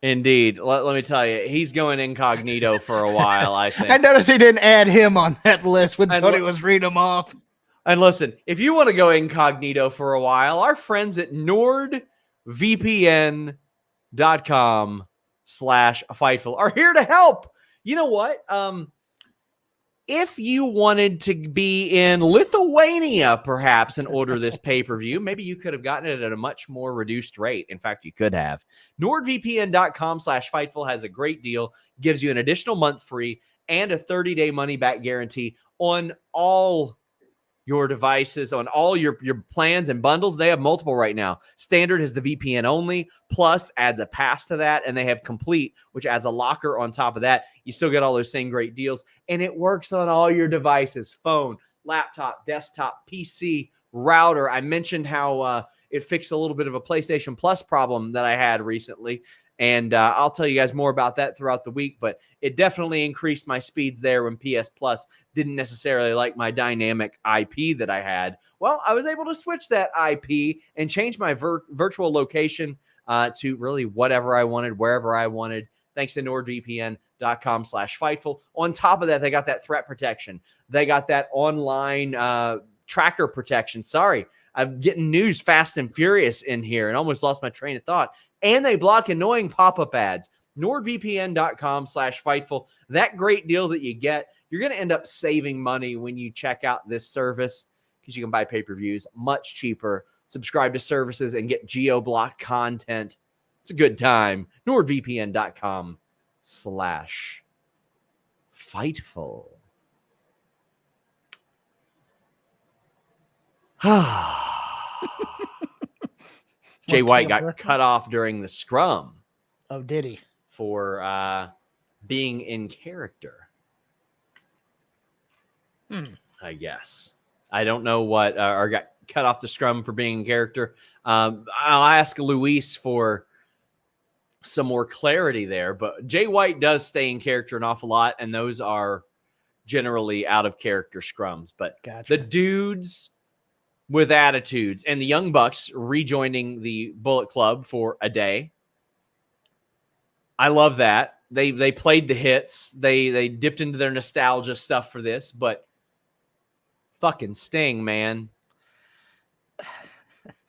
Indeed. Let me tell you, he's going incognito for a while, I think. I noticed he didn't add him on that list when Tony was reading them off. And listen, if you want to go incognito for a while, our friends at NordVPN.com/Fightful are here to help. You know what? If you wanted to be in Lithuania, perhaps, and order this pay-per-view, maybe you could have gotten it at a much more reduced rate. In fact, you could have. NordVPN.com/Fightful has a great deal, gives you an additional month free and a 30-day money-back guarantee on all your devices, on all your plans and bundles. They have multiple right now. Standard is the VPN only, plus adds a pass to that, and they have complete, which adds a locker on top of that. You still get all those same great deals, and it works on all your devices: phone, laptop, desktop, PC, router. I mentioned how it fixed a little bit of a PlayStation Plus problem that I had recently, and I'll tell you guys more about that throughout the week, but it definitely increased my speeds there when PS Plus didn't necessarily like my dynamic IP that I had. Well, I was able to switch that IP and change my virtual location to really whatever I wanted, wherever I wanted, thanks to NordVPN.com/Fightful. On top of that, they got that threat protection. They got that online tracker protection. Sorry, I'm getting news fast and furious in here and almost lost my train of thought. And they block annoying pop-up ads. NordVPN.com/Fightful. That great deal that you get, you're going to end up saving money when you check out this service because you can buy pay-per-views much cheaper, subscribe to services, and get geo-blocked content. It's a good time. NordVPN.com/Fightful. Jay White got cut off during the scrum. Oh, did he? For being in character. I guess. I don't know what, or got cut off the scrum for being in character. I'll ask Luis for some more clarity there, but Jay White does stay in character an awful lot, and those are generally out of character scrums. But the dudes with attitudes and the Young Bucks rejoining the Bullet Club for a day. I love that. They played the hits. They dipped into their nostalgia stuff for this, but fucking Sting, man.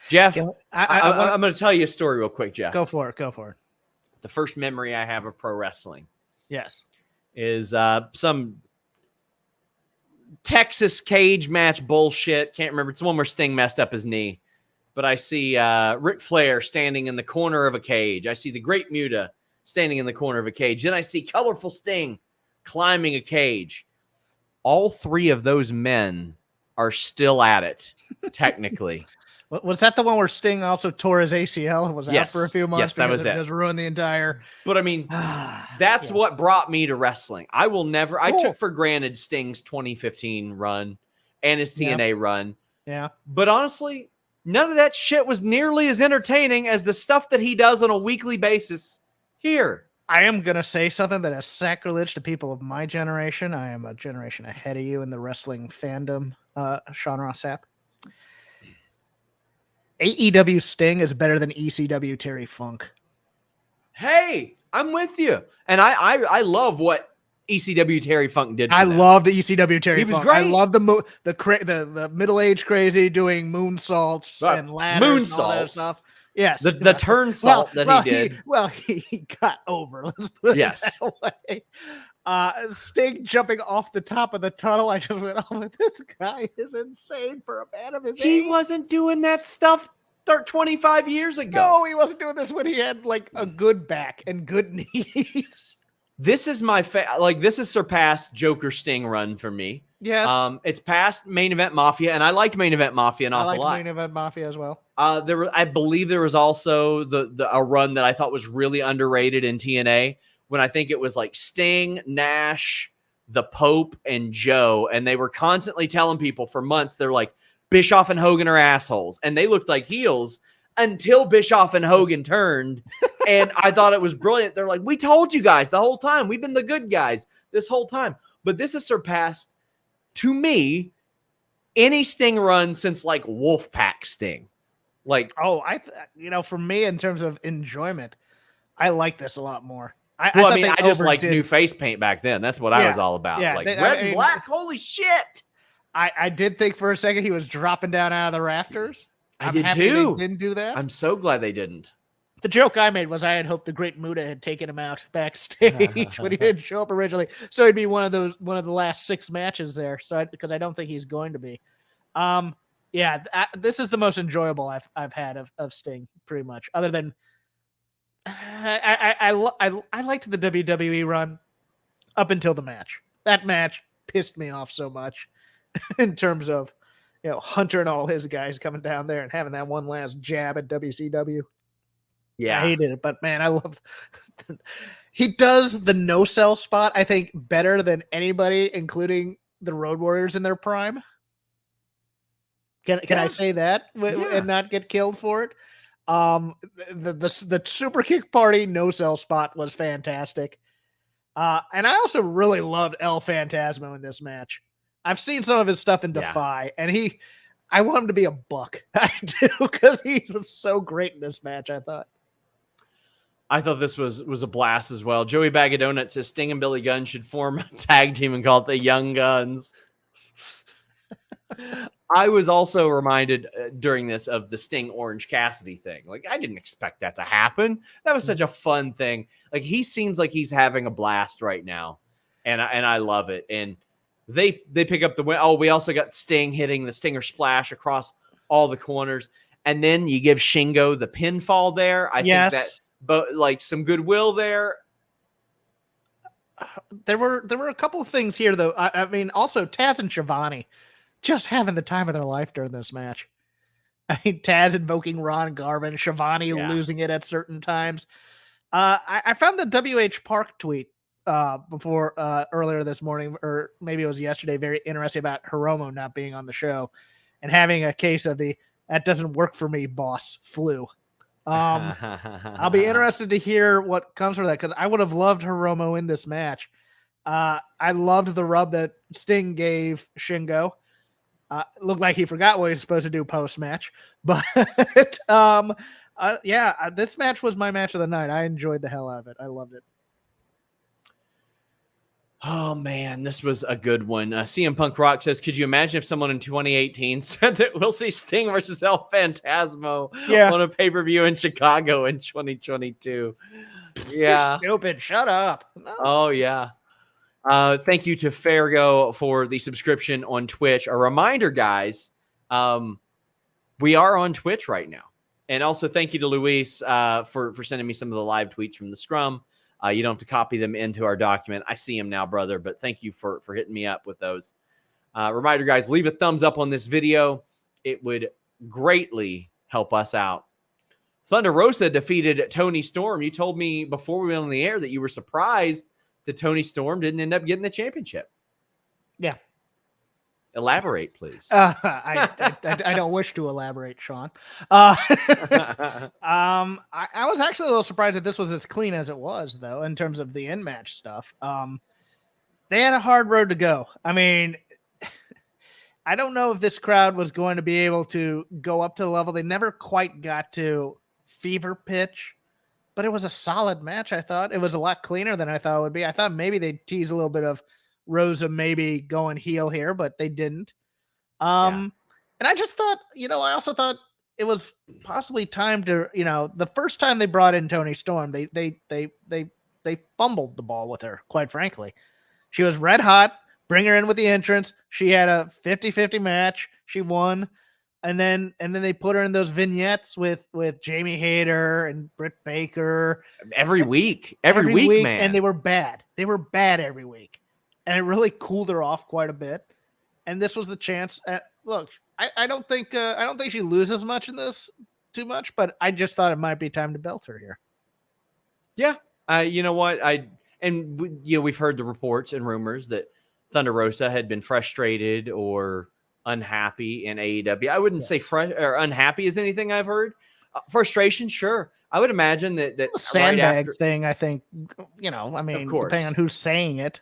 Jeff, I'm going to tell you a story real quick, Jeff. Go for it. The first memory I have of pro wrestling, yes, is some Texas cage match bullshit. Can't remember. It's the one where Sting messed up his knee. But I see Ric Flair standing in the corner of a cage. I see the Great Muta standing in the corner of a cage. Then I see colorful Sting climbing a cage. All three of those men are still at it, technically. Was that the one where Sting also tore his ACL and was out for a few months? Yes, that was it. Just ruined the entire. But I mean, that's what brought me to wrestling. I will never. I took for granted Sting's 2015 run and his TNA run. Yeah. But honestly, none of that shit was nearly as entertaining as the stuff that he does on a weekly basis here. I am going to say something that is sacrilege to people of my generation. I am a generation ahead of you in the wrestling fandom, Sean Ross Sapp. AEW Sting is better than ECW Terry Funk. Hey, I'm with you. And I love what ECW Terry Funk did. I love the ECW Terry Funk. He was great. I love the middle-aged crazy doing moonsaults and ladders and all that stuff. Yes. The turn salt he did. He got over. Let's put it that way. Sting jumping off the top of the tunnel. I just went, oh, this guy is insane for a man of his age. He wasn't doing that stuff 25 years ago. No, he wasn't doing this when he had like a good back and good knees. This is this has surpassed Joker Sting run for me. Yes. It's past Main Event Mafia, and I liked Main Event Mafia an awful lot. Main Event Mafia as well. I believe there was also a run that I thought was really underrated in TNA, when I think it was like Sting, Nash, the Pope, and Joe, and they were constantly telling people for months, they're like, Bischoff and Hogan are assholes, and they looked like heels until Bischoff and Hogan turned, and I thought it was brilliant. They're like, we told you guys the whole time. We've been the good guys this whole time. But this has surpassed, to me, any Sting run since like Wolfpack Sting. Like, for me, in terms of enjoyment, I like this a lot more. I just liked new face paint back then. That's what I was all about. Yeah, like red and black. Holy shit. I did think for a second he was dropping down out of the rafters. I did too. They didn't do that. I'm so glad they didn't. The joke I made was I had hoped the Great Muta had taken him out backstage when he didn't show up originally, so he'd be one of the last 6 matches there. So because I don't think he's going to be. This is the most enjoyable I've had of Sting, pretty much. Other than I liked the WWE run up until the match. That match pissed me off so much in terms of Hunter and all his guys coming down there and having that one last jab at WCW. Yeah, I hated it, but man, I love. He does the no sell spot, I think, better than anybody, including the Road Warriors in their prime. Can I say that and not get killed for it? The super kick party no sell spot was fantastic. And I also really loved El Phantasmo in this match. I've seen some of his stuff in Defy, and I want him to be a buck. I do, because he was so great in this match, I thought. I thought this was a blast as well. Joey Bag of Donuts says Sting and Billy Gunn should form a tag team and call it the Young Guns. I was also reminded during this of the Sting Orange Cassidy thing. Like, I didn't expect that to happen. That was such a fun thing. Like, he seems like he's having a blast right now, and I love it. And they pick up the win. Oh, we also got Sting hitting the Stinger Splash across all the corners, and then you give Shingo the pinfall there. I think that, but like some goodwill there. There were a couple of things here, though. I mean, also Taz and Shivani just having the time of their life during this match. I mean, Taz invoking Ron Garvin, Shivani losing it at certain times. I found the WH Park tweet before earlier this morning, or maybe it was yesterday, very interesting about Hiromu not being on the show and having a case of the "that doesn't work for me, boss" flu. I'll be interested to hear what comes from that, because I would have loved Hiromu in this match. I loved the rub that Sting gave Shingo. It looked like he forgot what he was supposed to do post-match. But this match was my match of the night. I enjoyed the hell out of it. I loved it. Oh, man, this was a good one. CM Punk Rock says, could you imagine if someone in 2018 said that we'll see Sting versus El Phantasmo on a pay-per-view in Chicago in 2022? Yeah. You're stupid. Shut up. No. Oh, yeah. Thank you to Fargo for the subscription on Twitch. A reminder, guys, we are on Twitch right now. And also thank you to Luis for sending me some of the live tweets from the Scrum. You don't have to copy them into our document. I see them now, brother, but thank you for hitting me up with those. Reminder, guys, leave a thumbs up on this video. It would greatly help us out. Thunder Rosa defeated Toni Storm. You told me before we went on the air that you were surprised that Toni Storm didn't end up getting the championship. Yeah. Elaborate, please. I don't wish to elaborate, Sean. I was actually a little surprised that this was as clean as it was, though, in terms of the in-match stuff. They had a hard road to go. I mean, I don't know if this crowd was going to be able to go up to the level. They never quite got to fever pitch, but it was a solid match, I thought. It was a lot cleaner than I thought it would be. I thought maybe they'd tease a little bit of Rosa maybe going heel here, but they didn't. And I just thought, I also thought it was possibly time to, the first time they brought in Toni Storm, they fumbled the ball with her, quite frankly. She was red hot, bring her in with the entrance. She had a 50-50 match. She won. And then they put her in those vignettes with Jamie Hayter and Britt Baker. Every week, man. And they were bad. They were bad every week. And it really cooled her off quite a bit. And this was the chance. Look, I don't think she loses much in this too much, but I just thought it might be time to belt her here. Yeah. You know what? We've heard the reports and rumors that Thunder Rosa had been frustrated or unhappy in AEW. I wouldn't say unhappy is anything I've heard. Frustration, sure. I would imagine that sandbag thing, I think, depending on who's saying it.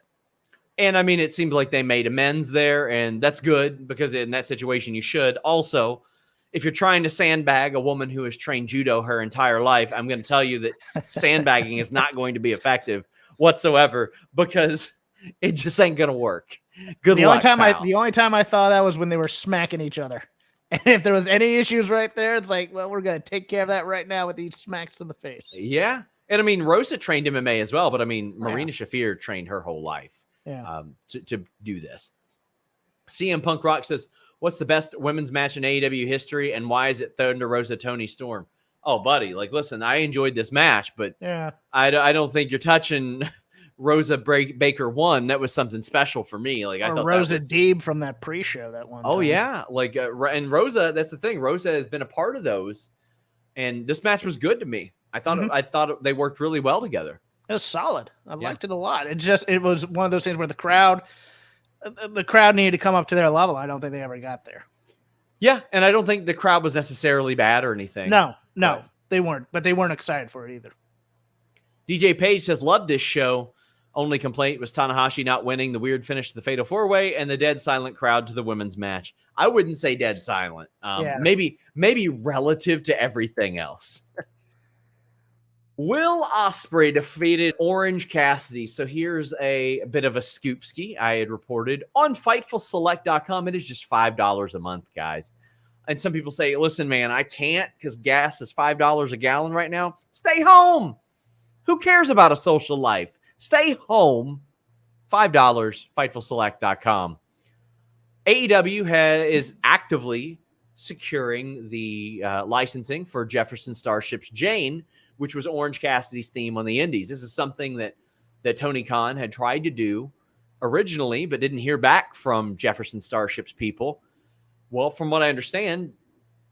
And I mean, it seems like they made amends there, and that's good because in that situation, you should. Also, if you're trying to sandbag a woman who has trained judo her entire life, I'm going to tell you that sandbagging is not going to be effective whatsoever because it just ain't going to work. Good luck, pal. The only time I thought that was when they were smacking each other. And if there was any issues right there, it's like, well, we're going to take care of that right now with these smacks to the face. Yeah. And I mean, Rosa trained MMA as well, but I mean, Marina Shafir trained her whole life. To do this. CM Punk Rock says, what's the best women's match in AEW history and why is it Thunder Rosa Toni Storm? Oh, buddy, listen, I enjoyed this match, but I don't think you're touching Rosa Baker 1. That was something special for me. I thought Rosa Deeb from that pre-show that one. Oh, yeah. And Rosa, that's the thing. Rosa has been a part of those, and this match was good to me. I thought they worked really well together. It was solid. I liked it a lot. It was one of those things where the crowd needed to come up to their level. I don't think they ever got there. Yeah, and I don't think the crowd was necessarily bad or anything. No, they weren't. But they weren't excited for it either. DJ Page says, love this show. Only complaint was Tanahashi not winning, the weird finish to the Fatal 4-Way, and the dead silent crowd to the women's match. I wouldn't say dead silent. Maybe relative to everything else. Will Osprey defeated Orange Cassidy. So here's a bit of a scoopski I had reported on FightfulSelect.com. It is just $5 a month, guys. And some people say, listen, man, I can't because gas is $5 a gallon right now. Stay home. Who cares about a social life? Stay home. $5, FightfulSelect.com. AEW is actively securing the licensing for Jefferson Starship's Jane, which was Orange Cassidy's theme on the Indies. This is something that Tony Khan had tried to do originally, but didn't hear back from Jefferson Starship's people. Well, from what I understand,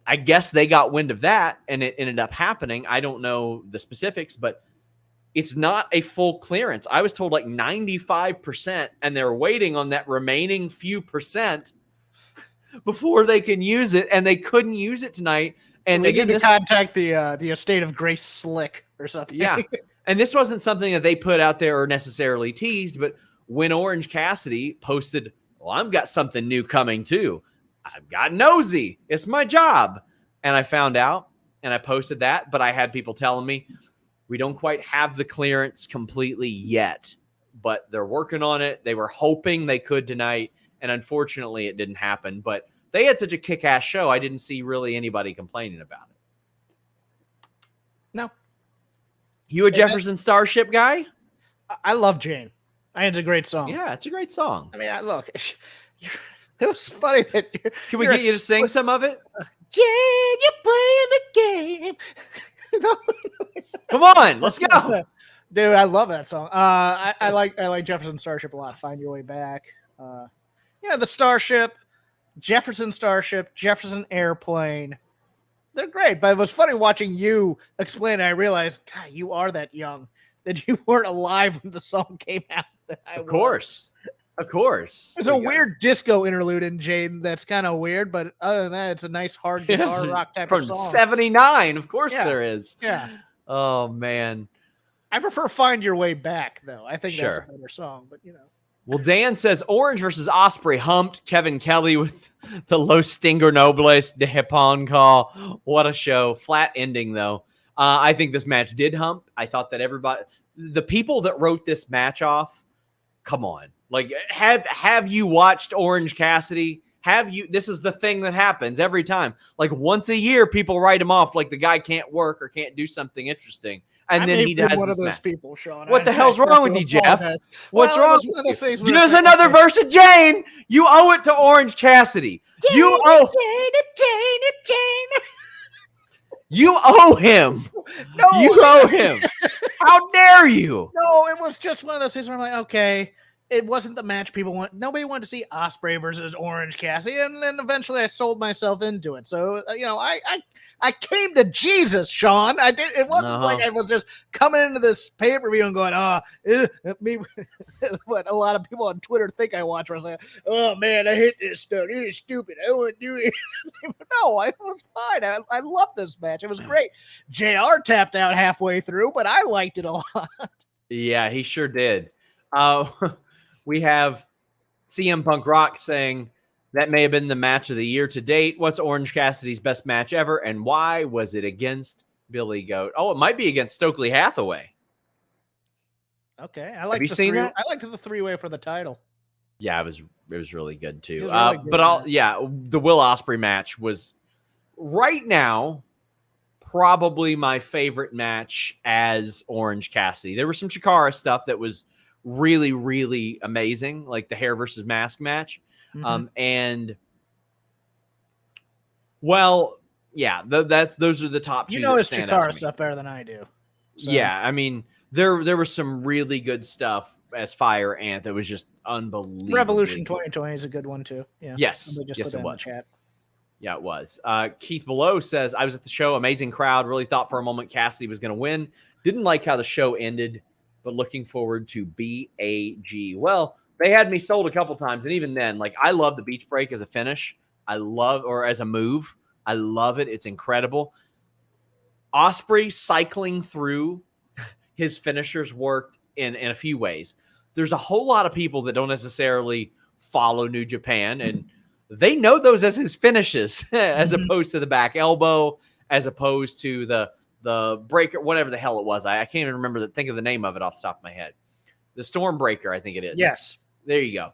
I guess they got wind of that, and it ended up happening. I don't know the specifics, but it's not a full clearance. I was told like 95%, and they're waiting on that remaining few percent before they can use it, and they couldn't use it tonight. And we again, need to contact the estate of Grace Slick or something. Yeah. And this wasn't something that they put out there or necessarily teased, but when Orange Cassidy posted, well, I've got something new coming too. I've got nosy. It's my job. And I found out and I posted that, but I had people telling me we don't quite have the clearance completely yet, but they're working on it. They were hoping they could tonight, and unfortunately it didn't happen. But they had such a kick-ass show, I didn't see really anybody complaining about it. No. You a Jefferson Starship guy? I love Jane. I think it's a great song. Yeah, it's a great song. I mean, look, it was funny that Can we get you to sing some of it? Jane, you're playing the game. Come on, let's go. Dude, I love that song. I like Jefferson Starship a lot. Find Your Way Back. The Starship, Jefferson Starship, Jefferson Airplane. They're great, but it was funny watching you explain it. I realized, God, you are that young, that you weren't alive when the song came out. Of course. There's a weird disco interlude in Jane that's kind of weird, but other than that, it's a nice hard guitar rock type of song. From 79, of course there is. Yeah. Oh, man. I prefer Find Your Way Back, though. I think that's a better song, but Well, Dan says Orange versus Osprey humped Kevin Kelly with the Los Stinger Nobles de Japón call. What a show. Flat ending, though. I think this match did hump. I thought that the people that wrote this match off, come on. Like, have you watched Orange Cassidy? This is the thing that happens every time. Like, once a year, people write him off like the guy can't work or can't do something interesting. And then he does one this of those match. people, Sean. What the hell's wrong with you, Jeff? What's wrong? There's another verse of Jane. You owe it to Orange Cassidy. You owe him. No, you owe him. How dare you? No, it was just one of those things where I'm like, okay, it wasn't the match people want. Nobody wanted to see Osprey versus Orange Cassidy, and then eventually I sold myself into it. So I came to Jesus, Sean. I did. It wasn't like I was just coming into this pay-per-view and going, me. What a lot of people on Twitter think I watch wrestling. Oh man, I hate this stuff. It is stupid. I wouldn't do it. No, it was fine. I loved this match. It was great. JR tapped out halfway through, but I liked it a lot. Yeah, he sure did. We have CM Punk Rock saying that may have been the match of the year to date. What's Orange Cassidy's best match ever, and why was it against Billy Goat? Oh, it might be against Stokely Hathaway. Okay, I like. Have you seen that? I liked the three-way for the title. Yeah, it was really good too. Really good, the Will Ospreay match was right now probably my favorite match as Orange Cassidy. There was some Chikara stuff that was really, really amazing, like the hair versus mask match. Mm-hmm. Those are the top two. You know his Chikara stuff better than I do. So. Yeah, I mean, there was some really good stuff as Fire Ant that was just unbelievable. Revolution 2020 is a good one too. Yeah. Yes, it was. Chat. Yeah, it was. Keith Below says, I was at the show, amazing crowd, really thought for a moment Cassidy was going to win. Didn't like how the show ended, but looking forward to BAG. Well, they had me sold a couple times, and even then, like, I love the beach break as a finish. Or as a move. I love it. It's incredible. Osprey cycling through his finishers worked in a few ways. There's a whole lot of people that don't necessarily follow New Japan, and they know those as his finishes, as opposed to the back elbow, as opposed to the breaker, whatever the hell it was. I can't even remember think of the name of it off the top of my head. The Stormbreaker, I think it is. Yes. There you go.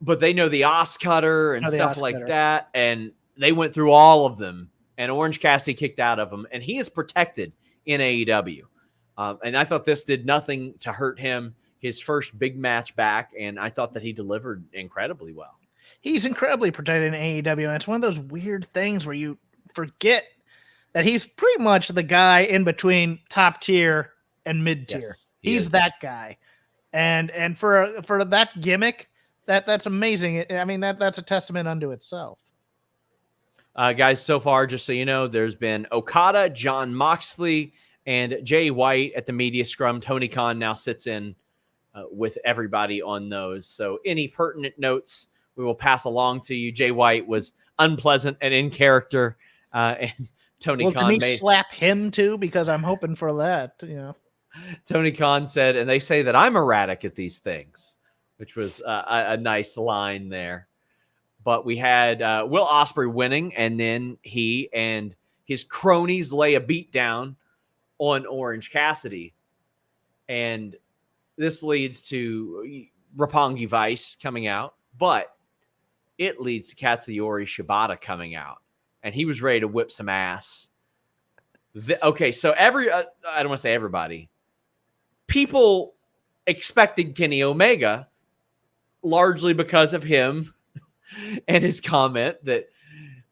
But they know the Os Cutter and stuff like that, and they went through all of them, and Orange Cassidy kicked out of them, and he is protected in AEW. And I thought this did nothing to hurt him, his first big match back, and I thought that he delivered incredibly well. He's incredibly protected in AEW, and it's one of those weird things where you forget that he's pretty much the guy in between top tier and mid tier. Yes, he's that guy, and for that gimmick, that's amazing. I mean, that's a testament unto itself. Guys, so far, just so you know, there's been Okada, John Moxley, And Jay White at the media scrum. Tony Khan now sits in with everybody on those. So any pertinent notes we will pass along to you. Jay White was unpleasant and in character. And Tony Khan made slap him too, because I'm hoping for that. Tony Khan said, and they say that I'm erratic at these things, which was a nice line there. But we had Will Osprey winning, and then he and his cronies lay a beat down on Orange Cassidy. And this leads to Roppongi Vice coming out, but it leads to Katsuyori Shibata coming out, and he was ready to whip some ass. Okay, so I don't want to say everybody. People expected Kenny Omega, largely because of him and his comment that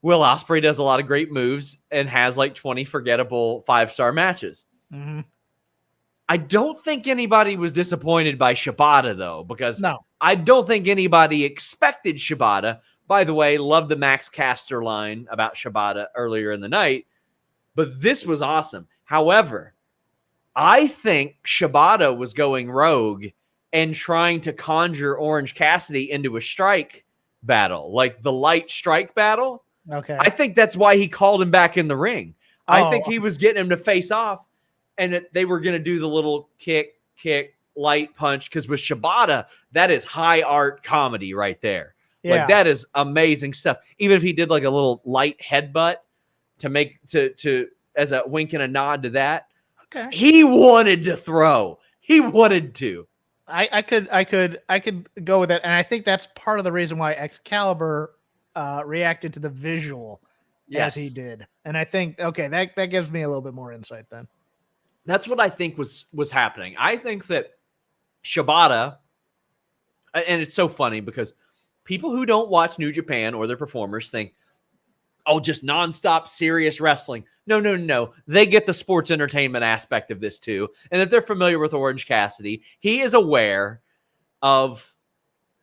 Will Ospreay does a lot of great moves and has like 20 forgettable 5-star matches. Mm-hmm. I don't think anybody was disappointed by Shibata, though, because no. I don't think anybody expected Shibata. By the way, loved the Max Caster line about Shibata earlier in the night, but this was awesome. However, I think Shibata was going rogue and trying to conjure Orange Cassidy into a strike battle, like the light strike battle. Okay. I think that's why he called him back in the ring. I think he was getting him to face off, and that they were going to do the little kick, light punch. Because with Shibata, that is high art comedy right there. Yeah. Like that is amazing stuff. Even if he did like a little light headbutt to make to as a wink and a nod to that. Okay. He wanted to throw. He wanted to. I could go with that, and I think that's part of the reason why Excalibur reacted to the visual as he did. And I think that gives me a little bit more insight then. That's what I think was happening. I think that Shibata, and it's so funny because people who don't watch New Japan or their performers think, oh, just nonstop serious wrestling. No. They get the sports entertainment aspect of this too. And if they're familiar with Orange Cassidy, he is aware of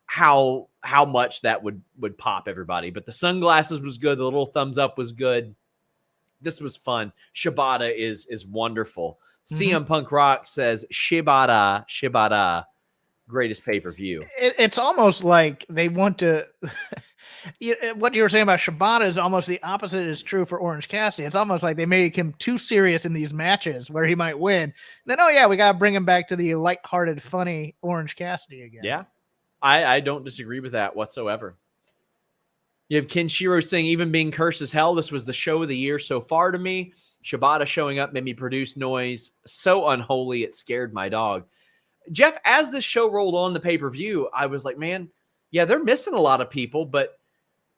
how much that would pop everybody. But the sunglasses was good. The little thumbs up was good. This was fun. Shibata is wonderful. CM Punk Rock says Shibata, greatest pay-per-view. It's almost like they want to. What you were saying about Shibata is almost the opposite is true for Orange Cassidy. It's almost like they make him too serious in these matches where he might win. Then, we got to bring him back to the lighthearted, funny Orange Cassidy again. Yeah, I don't disagree with that whatsoever. You have Kenshiro saying, even being cursed as hell, this was the show of the year so far to me. Shibata showing up made me produce noise so unholy it scared my dog. Jeff, as this show rolled on the pay-per-view, I was like, man, yeah, they're missing a lot of people, but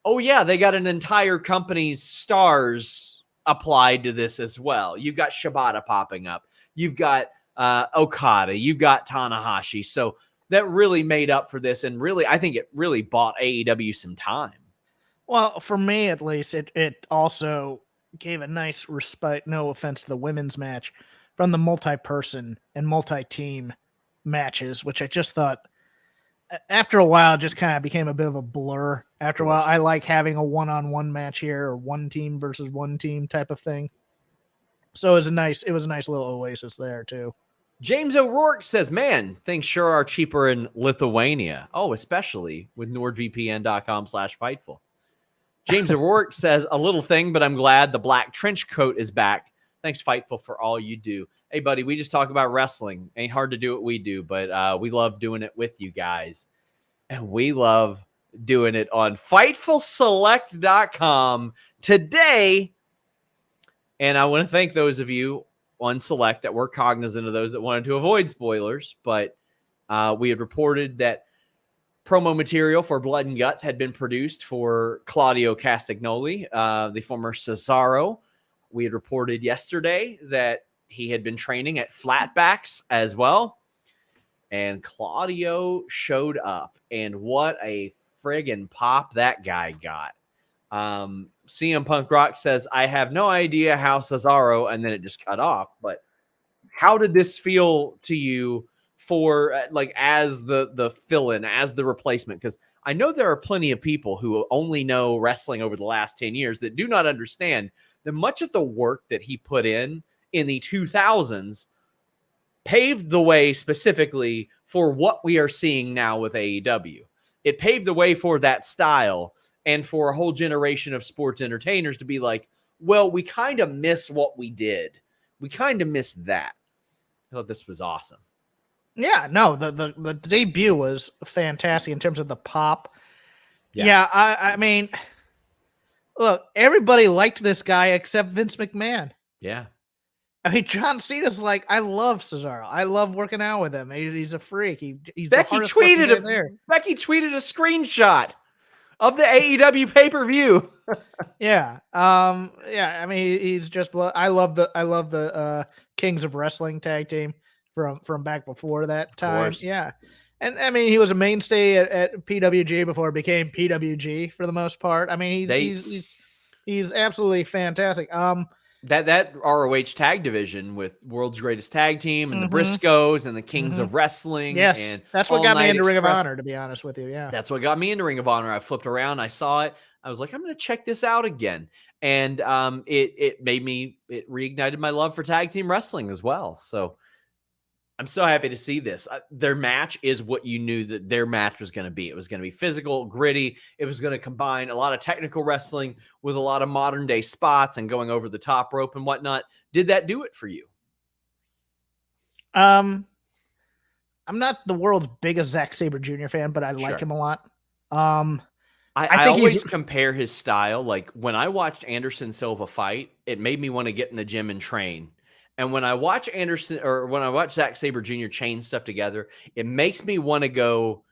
they got an entire company's stars applied to this as well. You've got Shibata popping up. You've got Okada. You've got Tanahashi. So that really made up for this, and really, I think it really bought AEW some time. Well, for me at least, it also gave a nice respite, no offense to the women's match, from the multi-person and multi-team matches, which I just thought after a while just kind of became a bit of a blur. After a while, I like having a one-on-one match here or one team versus one team type of thing. So it was a nice little oasis there too. James O'Rourke says, man, things sure are cheaper in Lithuania. Oh, especially with NordVPN.com/Fightful. James O'Rourke says, a little thing, but I'm glad the black trench coat is back. Thanks, Fightful, for all you do. Hey, buddy, we just talk about wrestling. Ain't hard to do what we do, but we love doing it with you guys. And we love doing it on FightfulSelect.com today. And I want to thank those of you on Select that were cognizant of those that wanted to avoid spoilers. But we had reported that promo material for Blood and Guts had been produced for Claudio Castagnoli, the former Cesaro. We had reported yesterday that he had been training at Flatbacks as well. And Claudio showed up. And what a friggin' pop that guy got. CM Punk Rock says, I have no idea how Cesaro, and then it just cut off. But how did this feel to you for as the fill-in, as the replacement? Because I know there are plenty of people who only know wrestling over the last 10 years that do not understand that much of the work that he put in in the 2000s paved the way specifically for what we are seeing now with AEW. It paved the way for that style and for a whole generation of sports entertainers to be like, well, we kind of miss what we did. We kind of miss that. I thought this was awesome. Yeah, no, the debut was fantastic in terms of the pop. Yeah, I mean, look, everybody liked this guy except Vince McMahon. Yeah. I mean, John Cena's like, I love Cesaro. I love working out with him. He's a freak. He's Becky tweeted a screenshot of the AEW pay-per-view. Yeah. I mean, he's just. I love the Kings of Wrestling tag team from back before that time. Yeah. And I mean, he was a mainstay at PWG before it became PWG for the most part. I mean, he's absolutely fantastic. That ROH tag division with World's Greatest Tag Team and the Briscoes and the Kings of Wrestling. Yes, and that's what got me into Ring of Honor, to be honest with you. Yeah, that's what got me into Ring of Honor. I flipped around, I saw it, I was like, I'm going to check this out again, and it reignited my love for tag team wrestling as well. So I'm so happy to see this. Their match is what you knew that their match was going to be. It was going to be physical, gritty. It was going to combine a lot of technical wrestling with a lot of modern day spots and going over the top rope and whatnot. Did that do it for you? I'm not the world's biggest Zack Sabre Jr. fan, but I like him a lot. I always compare his style. Like when I watched Anderson Silva fight, it made me want to get in the gym and train. And when I watch Zack Sabre Jr. chain stuff together, it makes me want to go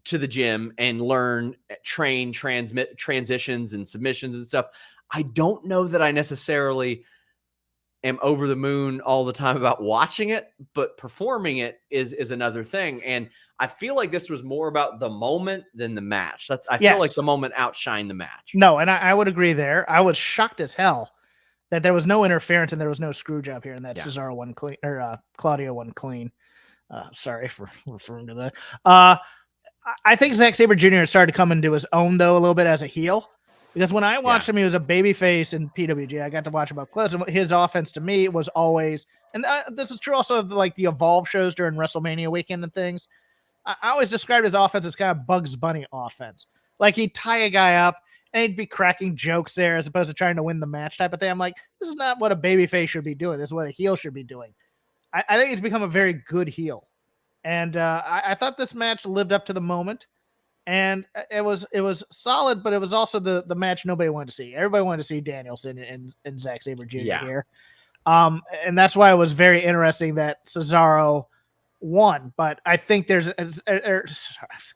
to the gym and learn, train, transmit transitions and submissions and stuff. I don't know that I necessarily am over the moon all the time about watching it, but performing it is another thing. And I feel like this was more about the moment than the match. I feel like the moment outshined the match. No, and I would agree there. I was shocked as hell that there was no interference and there was no screw job here, and that Cesaro won clean, or Claudio won clean. Sorry for referring to that. I think Zack Sabre Jr. started to come into his own, though, a little bit as a heel. Because when I watched him, he was a babyface in PWG. I got to watch him up close. And his offense to me was always, and this is true also of like the Evolve shows during WrestleMania weekend and things. I always described his offense as kind of Bugs Bunny offense. Like he'd tie a guy up and he'd be cracking jokes there as opposed to trying to win the match type of thing. I'm like, this is not what a babyface should be doing. This is what a heel should be doing. I think he's become a very good heel. And I thought this match lived up to the moment. And it was solid, but it was also the match nobody wanted to see. Everybody wanted to see Danielson and Zack Sabre Jr. here. And that's why it was very interesting that Cesaro won. But I think I was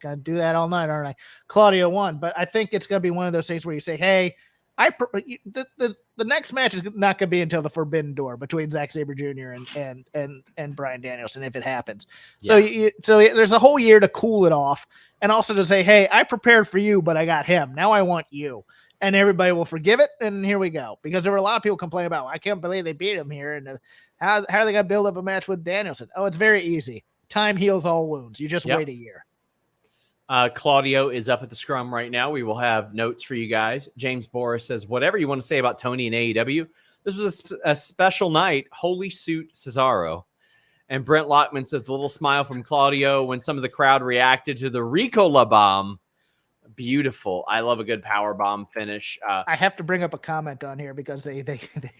going to do that all night, aren't I? Claudio won. But I think it's going to be one of those things where you say, hey, the next match is not going to be until the Forbidden Door between Zack Sabre Jr. and Bryan Danielson if it happens. Yeah. So there's a whole year to cool it off. And also to say, hey, I prepared for you, but I got him. Now I want you. And everybody will forgive it. And here we go. Because there were a lot of people complaining about, I can't believe they beat him here. And how are they going to build up a match with Danielson? Oh, it's very easy. Time heals all wounds. You just wait a year. Claudio is up at the scrum right now. We will have notes for you guys. James Boris says, whatever you want to say about Tony and AEW, this was a special night. Holy suit Cesaro. And Brent Lockman says the little smile from Claudio when some of the crowd reacted to the Ricola bomb. Beautiful. I love a good power bomb finish. I have to bring up a comment on here because they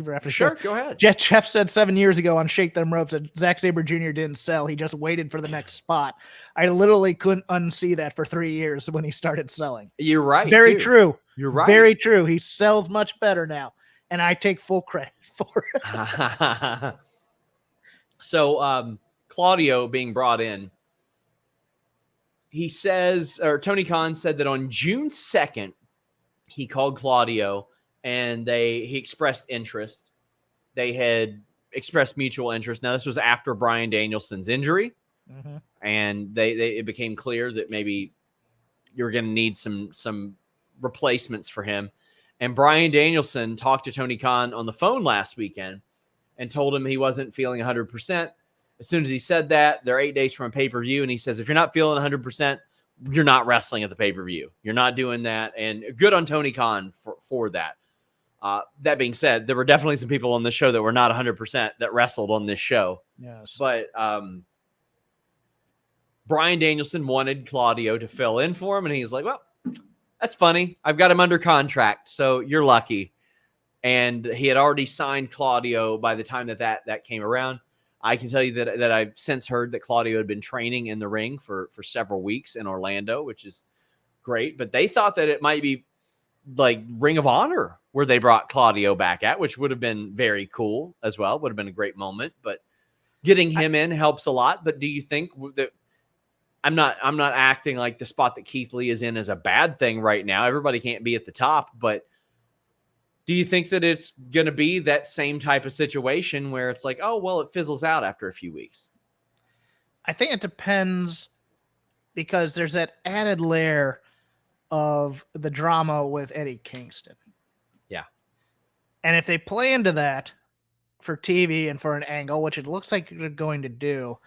reference. Sure, go ahead. Jeff said 7 years ago on Shake Them Ropes that Zack Sabre Jr. didn't sell. He just waited for the next spot. I literally couldn't unsee that for 3 years when he started selling. You're right. Very true. You're right. Very true. He sells much better now, and I take full credit for it. So Claudio being brought in, he says, or Tony Khan said that on June 2nd, he called Claudio and he expressed interest. They had expressed mutual interest. Now, this was after Bryan Danielson's injury, and it became clear that maybe you were going to need some replacements for him. And Bryan Danielson talked to Tony Khan on the phone last weekend and told him he wasn't feeling 100%. As soon as he said that, they're 8 days from a pay-per-view, and he says, if you're not feeling 100%, you're not wrestling at the pay-per-view. You're not doing that, and good on Tony Khan for that. That being said, there were definitely some people on this show that were not 100% that wrestled on this show. Yes. But Bryan Danielson wanted Claudio to fill in for him, and he's like, well, that's funny. I've got him under contract, so you're lucky. And he had already signed Claudio by the time that came around. I can tell you that I've since heard that Claudio had been training in the ring for several weeks in Orlando, which is great. But they thought that it might be like Ring of Honor where they brought Claudio back at, which would have been very cool as well. Would have been a great moment. But getting him in helps a lot. But do you think that I'm not acting like the spot that Keith Lee is in is a bad thing right now? Everybody can't be at the top, but do you think that it's going to be that same type of situation where it's like, oh, well, it fizzles out after a few weeks? I think it depends because there's that added layer of the drama with Eddie Kingston. Yeah. And if they play into that for TV and for an angle, which it looks like they're going to do,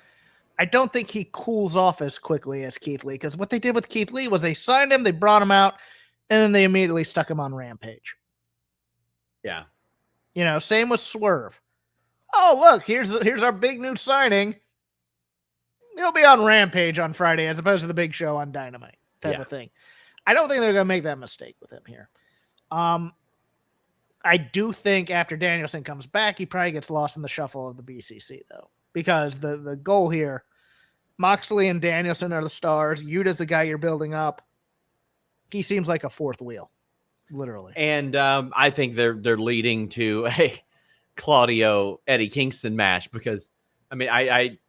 I don't think he cools off as quickly as Keith Lee, because what they did with Keith Lee was they signed him, they brought him out, and then they immediately stuck him on Rampage. Yeah. Same with Swerve. Oh, look, here's our big new signing. He'll be on Rampage on Friday as opposed to the big show on Dynamite type of thing. I don't think they're going to make that mistake with him here. I do think after Danielson comes back, he probably gets lost in the shuffle of the BCC, though, because the goal here, Moxley and Danielson are the stars. Yuta's the guy you're building up. He seems like a fourth wheel. Literally. And I think they're leading to a Claudio Eddie Kingston match because they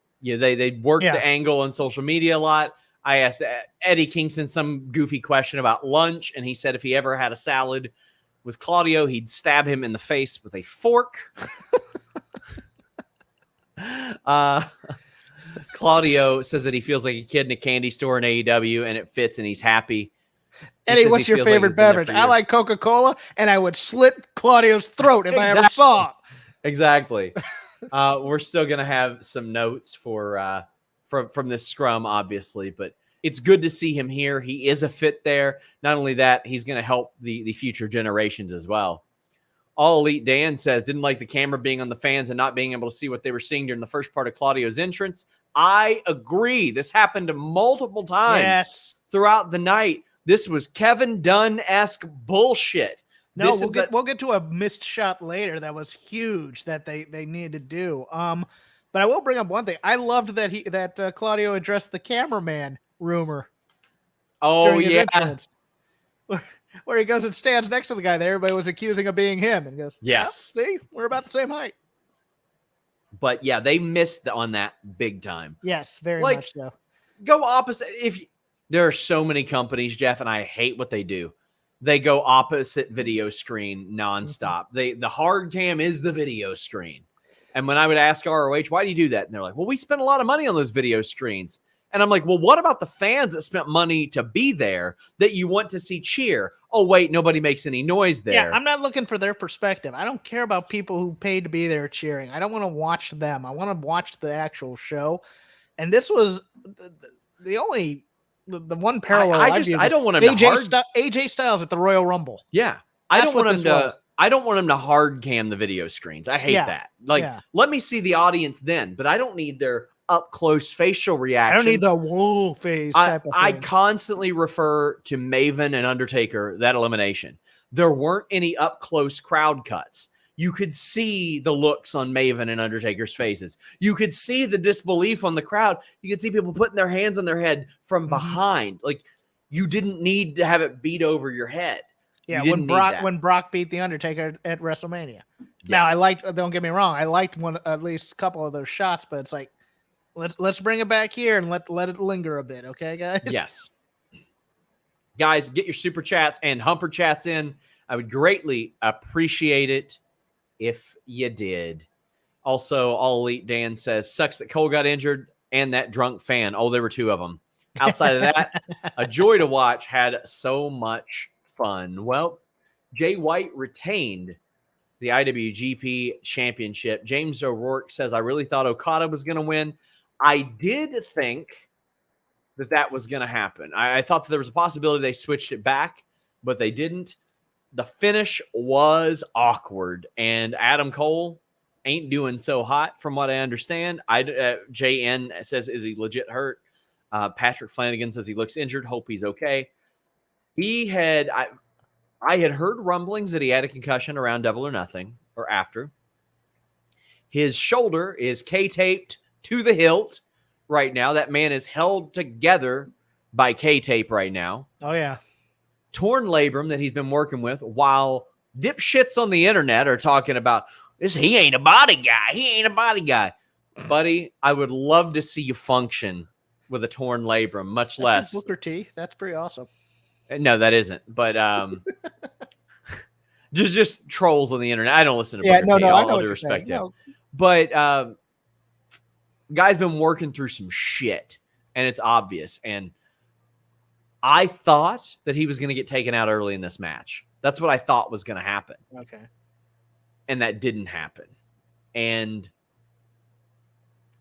worked the angle on social media a lot. I asked Eddie Kingston some goofy question about lunch, and he said if he ever had a salad with Claudio, he'd stab him in the face with a fork. Claudio says that he feels like a kid in a candy store in AEW, and it fits, and he's happy. Eddie, what's your favorite beverage? I like Coca-Cola, and I would slit Claudio's throat if I ever saw it. Exactly. We're still going to have some notes for from this scrum, obviously, but it's good to see him here. He is a fit there. Not only that, he's going to help the future generations as well. All Elite Dan says, didn't like the camera being on the fans and not being able to see what they were seeing during the first part of Claudio's entrance. I agree. This happened multiple times throughout the night. This was Kevin Dunn-esque bullshit. No, we'll get to a missed shot later that was huge that they needed to do. But I will bring up one thing. I loved that Claudio addressed the cameraman rumor. Oh yeah, where he goes and stands next to the guy that everybody was accusing of being him, and goes, "Yes, see, we're about the same height." But yeah, they missed on that big time. Yes, very much so. Go opposite. There are so many companies, Jeff, and I hate what they do. They go opposite video screen nonstop. Mm-hmm. The hard cam is the video screen. And when I would ask ROH, why do you do that? And they're like, well, we spent a lot of money on those video screens. And I'm like, well, what about the fans that spent money to be there that you want to see cheer? Oh, wait, nobody makes any noise there. Yeah, I'm not looking for their perspective. I don't care about people who paid to be there cheering. I don't want to watch them. I want to watch the actual show. And this was the only... The one parallel I don't want him AJ Styles at the Royal Rumble. Yeah. I don't want him to hard cam the video screens. I hate that. Let me see the audience then, but I don't need their up close facial reactions. I don't need the whoa face type of thing. I constantly refer to Maven and Undertaker, that elimination. There weren't any up close crowd cuts. You could see the looks on Maven and Undertaker's faces. You could see the disbelief on the crowd. You could see people putting their hands on their head from behind. Like, you didn't need to have it beat over your head. Yeah, when Brock beat the Undertaker at WrestleMania. Yeah. Now, don't get me wrong, I liked at least a couple of those shots, but it's like, let's bring it back here and let it linger a bit, okay, guys? Yes. Guys, get your super chats and humper chats in. I would greatly appreciate it if you did. Also, All Elite Dan says, sucks that Cole got injured and that drunk fan. Oh, there were two of them. Outside of that, a joy to watch. Had so much fun. Well, Jay White retained the IWGP Championship. James O'Rourke says, I really thought Okada was going to win. I did think that was going to happen. I thought that there was a possibility they switched it back, but they didn't. the finish was awkward, and Adam Cole ain't doing so hot from what I understand. JN says, is he legit hurt? Patrick Flanagan says he looks injured. Hope he's okay. I had heard rumblings that he had a concussion around Double or Nothing or after. His shoulder is K-taped to the hilt right now. That man is held together by K-tape right now. Oh, yeah. Torn labrum that he's been working with, while dipshits on the internet are talking about this. He ain't a body guy. He ain't a body guy. Buddy, I would love to see you function with a torn labrum, much less Booker T. That's pretty awesome. No, that isn't. But just trolls on the internet. I don't listen to Booker T. All due respect. Yeah. But guy's been working through some shit, and it's obvious. And I thought that he was going to get taken out early in this match. That's what I thought was going to happen. Okay. And that didn't happen. And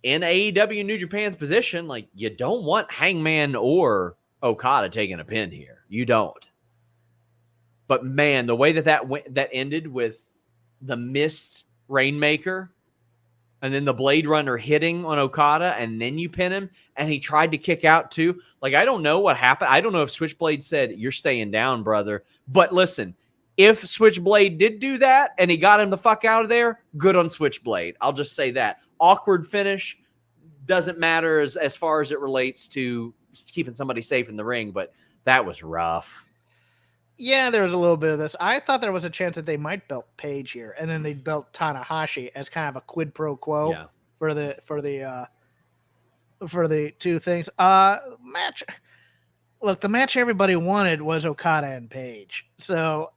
in AEW New Japan's position, like, you don't want Hangman or Okada taking a pin here. You don't. But man, the way that ended with the missed Rainmaker and then the Blade Runner hitting on Okada, and then you pin him, and he tried to kick out too. Like, I don't know what happened. I don't know if Switchblade said, "You're staying down, brother." But listen, if Switchblade did do that and he got him the fuck out of there, good on Switchblade. I'll just say that. Awkward finish doesn't matter as far as it relates to keeping somebody safe in the ring, but that was rough. Yeah, there was a little bit of this. I thought there was a chance that they might belt Page here, and then they'd belt Tanahashi as kind of a quid pro quo for the two things. Match. Look, the match everybody wanted was Okada and Page. So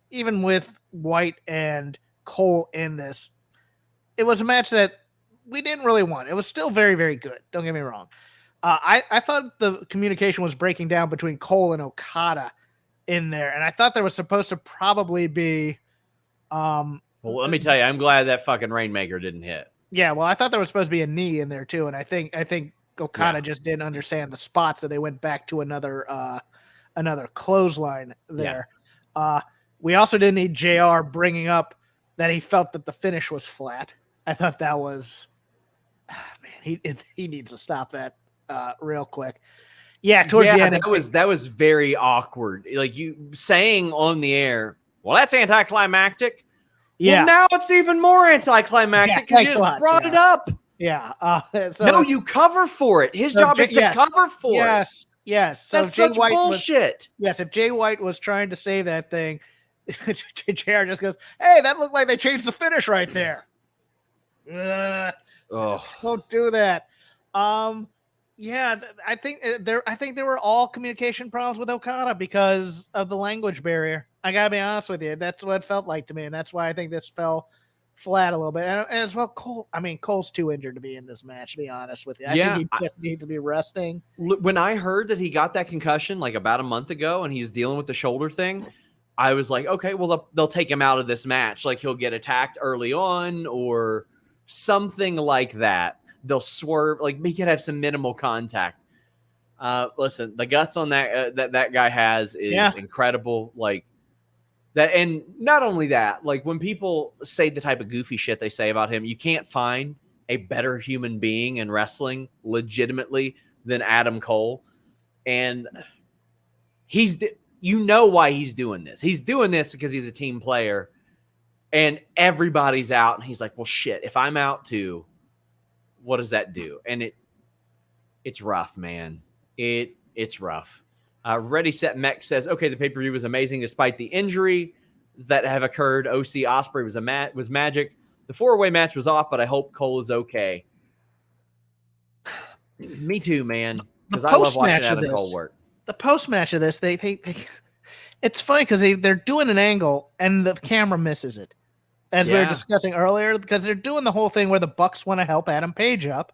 even with White and Cole in this, it was a match that we didn't really want. It was still very, very good. Don't get me wrong. I thought the communication was breaking down between Cole and Okada in there, and I thought there was supposed to probably be well, let me tell you, I'm glad that fucking Rainmaker didn't hit. Yeah, well, I thought there was supposed to be a knee in there too, and I think Okada just didn't understand the spot, so they went back to another clothesline there. Yeah. We also didn't need JR bringing up that he felt that the finish was flat. I thought that was man, he needs to stop that real quick. Yeah, towards the end, that was very awkward. Like, you saying on the air, well, that's anticlimactic. Yeah, well, now it's even more anticlimactic because you just brought it up. Yeah. No, you cover for it. His job is to cover for it. Yes. So that's such bullshit. If Jay White was trying to say that thing, JR just goes, "Hey, that looked like they changed the finish right there." Don't do that. Yeah, I think there were all communication problems with Okada because of the language barrier. I gotta be honest with you. That's what it felt like to me, and that's why I think this fell flat a little bit. And as well, Cole's too injured to be in this match, to be honest with you. I think he just needs to be resting. When I heard that he got that concussion like about a month ago and he's dealing with the shoulder thing, I was like, okay, well, they'll take him out of this match. Like, he'll get attacked early on or something like that. They'll swerve, like, he could have some minimal contact. Listen, the guts on that guy has is incredible. Like that, and not only that, like, when people say the type of goofy shit they say about him, you can't find a better human being in wrestling legitimately than Adam Cole. And you know why he's doing this. He's doing this because he's a team player and everybody's out. And he's like, well, shit, if I'm out too, what does that do? And it's rough, man. It's rough. Ready, Set, Mech says, okay, the pay-per-view was amazing despite the injury that have occurred. OC Osprey was magic. The 4-way match was off, but I hope Cole is okay. Me too, man. Because I love watching Adam Cole work. The post-match of this, they it's funny because they're doing an angle and the camera misses it. As we were discussing earlier, because they're doing the whole thing where the Bucks want to help Adam Page up.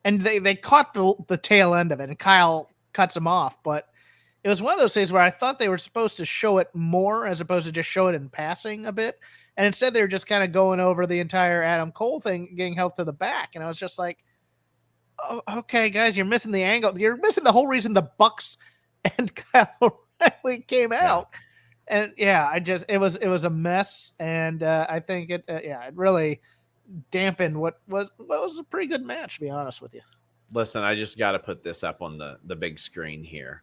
And they caught the tail end of it, and Kyle cuts him off. But it was one of those things where I thought they were supposed to show it more as opposed to just show it in passing a bit. And instead they were just kind of going over the entire Adam Cole thing, getting help to the back. And I was just like, oh, okay, guys, you're missing the angle. You're missing the whole reason the Bucks and Kyle O'Reilly came out. And yeah, it was a mess, and I think it really dampened what was a pretty good match, to be honest with you. Listen, I just got to put this up on the big screen here.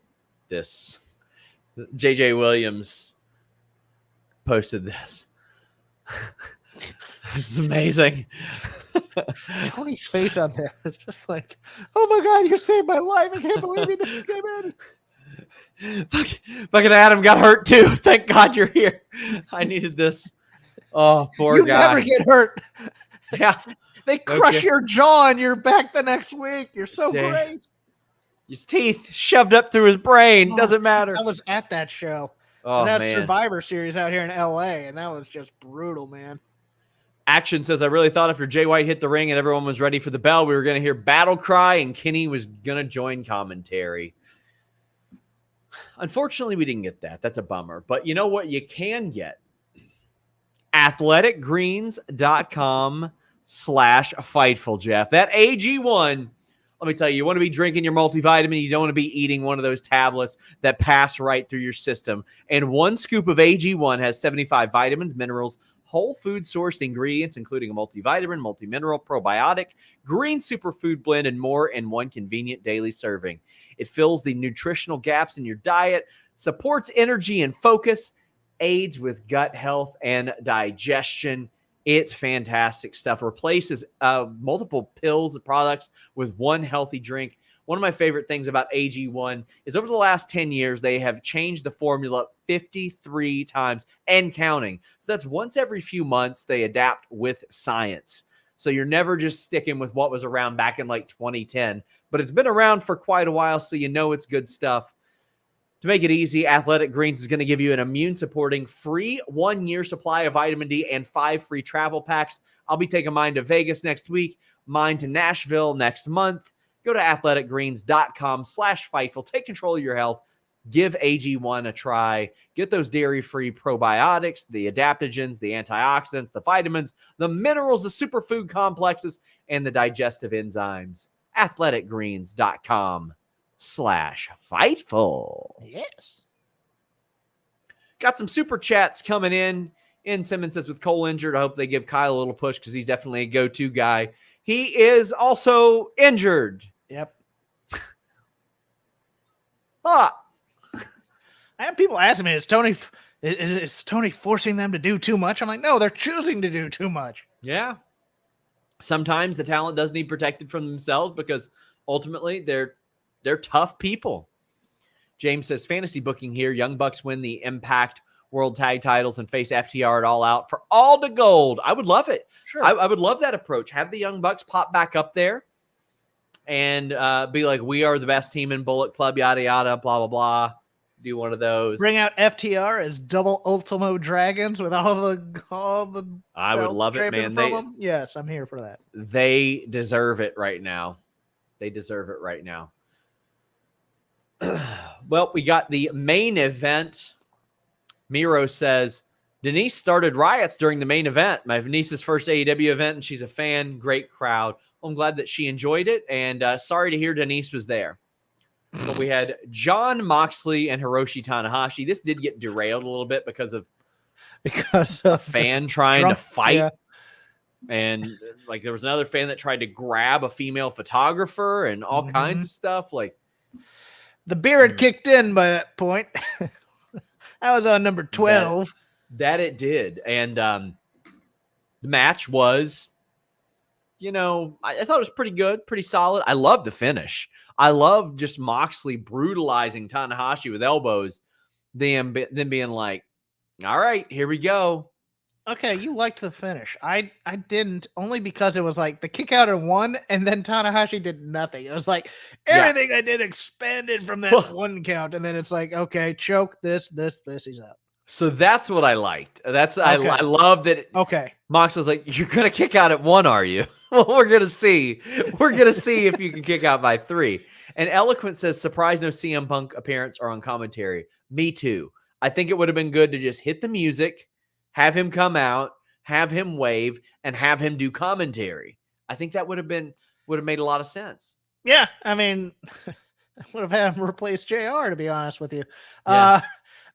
This JJ Williams posted this. This is amazing. Tony's face on there is just like, oh my God, you saved my life. I can't believe you didn't come in. Fucking Adam got hurt too. Thank God you're here. I needed this. Oh, poor guy. You never get hurt. Yeah. They crush your jaw and you're back the next week. You're so great. His teeth shoved up through his brain. Doesn't matter. I was at that show. Oh, that man. Survivor Series out here in LA, and that was just brutal, man. Action says, I really thought after Jay White hit the ring and everyone was ready for the bell, we were going to hear Battle Cry and Kenny was going to join commentary. Unfortunately, we didn't get that. That's a bummer. But you know what you can get? athleticgreens.com/Fightful, Jeff. That AG1, let me tell you want to be drinking your multivitamin. You don't want to be eating one of those tablets that pass right through your system. And one scoop of AG1 has 75 vitamins, minerals, whole food sourced ingredients, including a multivitamin, multimineral, probiotic, green superfood blend, and more in one convenient daily serving. It fills the nutritional gaps in your diet, supports energy and focus, aids with gut health and digestion. It's fantastic stuff. Replaces multiple pills and products with one healthy drink. One of my favorite things about AG1 is over the last 10 years, they have changed the formula 53 times and counting. So that's once every few months they adapt with science. So you're never just sticking with what was around back in like 2010, but it's been around for quite a while, so you know it's good stuff. To make it easy, Athletic Greens is going to give you an immune-supporting free 1-year supply of vitamin D and 5 free travel packs. I'll be taking mine to Vegas next week, mine to Nashville next month. Go to athleticgreens.com/Fightful. Take control of your health. Give AG1 a try. Get those dairy-free probiotics, the adaptogens, the antioxidants, the vitamins, the minerals, the superfood complexes, and the digestive enzymes. athleticgreens.com/Fightful. Yes. Got some super chats coming in. Ian Simmons says, with Cole injured, I hope they give Kyle a little push because he's definitely a go-to guy. He is also injured. Yep. I have people asking me, is Tony forcing them to do too much? I'm like, no, they're choosing to do too much. Yeah. Sometimes the talent does need protected from themselves because ultimately they're tough people. James says, fantasy booking here. Young Bucks win the Impact World Tag Titles and face FTR at All Out for all the gold. I would love it. Sure. I would love that approach. Have the Young Bucks pop back up there and be like, we are the best team in Bullet Club, yada, yada, blah, blah, blah. Do one of those. Bring out FTR as double Ultimo Dragons with all the I would love it, man. Yes, I'm here for that. They deserve it right now. Well, we got the main event. Miro says, Denise started riots during the main event. My niece's first AEW event, and she's a fan. Great crowd. I'm glad that she enjoyed it, and sorry to hear Denise was there. But we had John Moxley and Hiroshi Tanahashi. This did get derailed a little bit because of a fan trying to fight. Yeah. And like there was another fan that tried to grab a female photographer and all kinds of stuff. Like the beard kicked in by that point. I was on number 12. That it did. And the match was, I thought it was pretty good, pretty solid. I love the finish. I love just Moxley brutalizing Tanahashi with elbows, then being like, all right, here we go. Okay, you liked the finish. I didn't, only because it was like the kick out in one, and then Tanahashi did nothing. It was like everything I did expanded from that one count, and then it's like, okay, choke, this, he's out. So that's what I liked. I love that. Okay. Mox was like, you're going to kick out at 1, are you? Well, we're going to see. We're going to see if you can kick out by 3. And Eloquent says, surprise no CM Punk appearance or on commentary. Me too. I think it would have been good to just hit the music, have him come out, have him wave, and have him do commentary. I think that would have made a lot of sense. Yeah. I mean, I would have had him replace JR, to be honest with you. Yeah.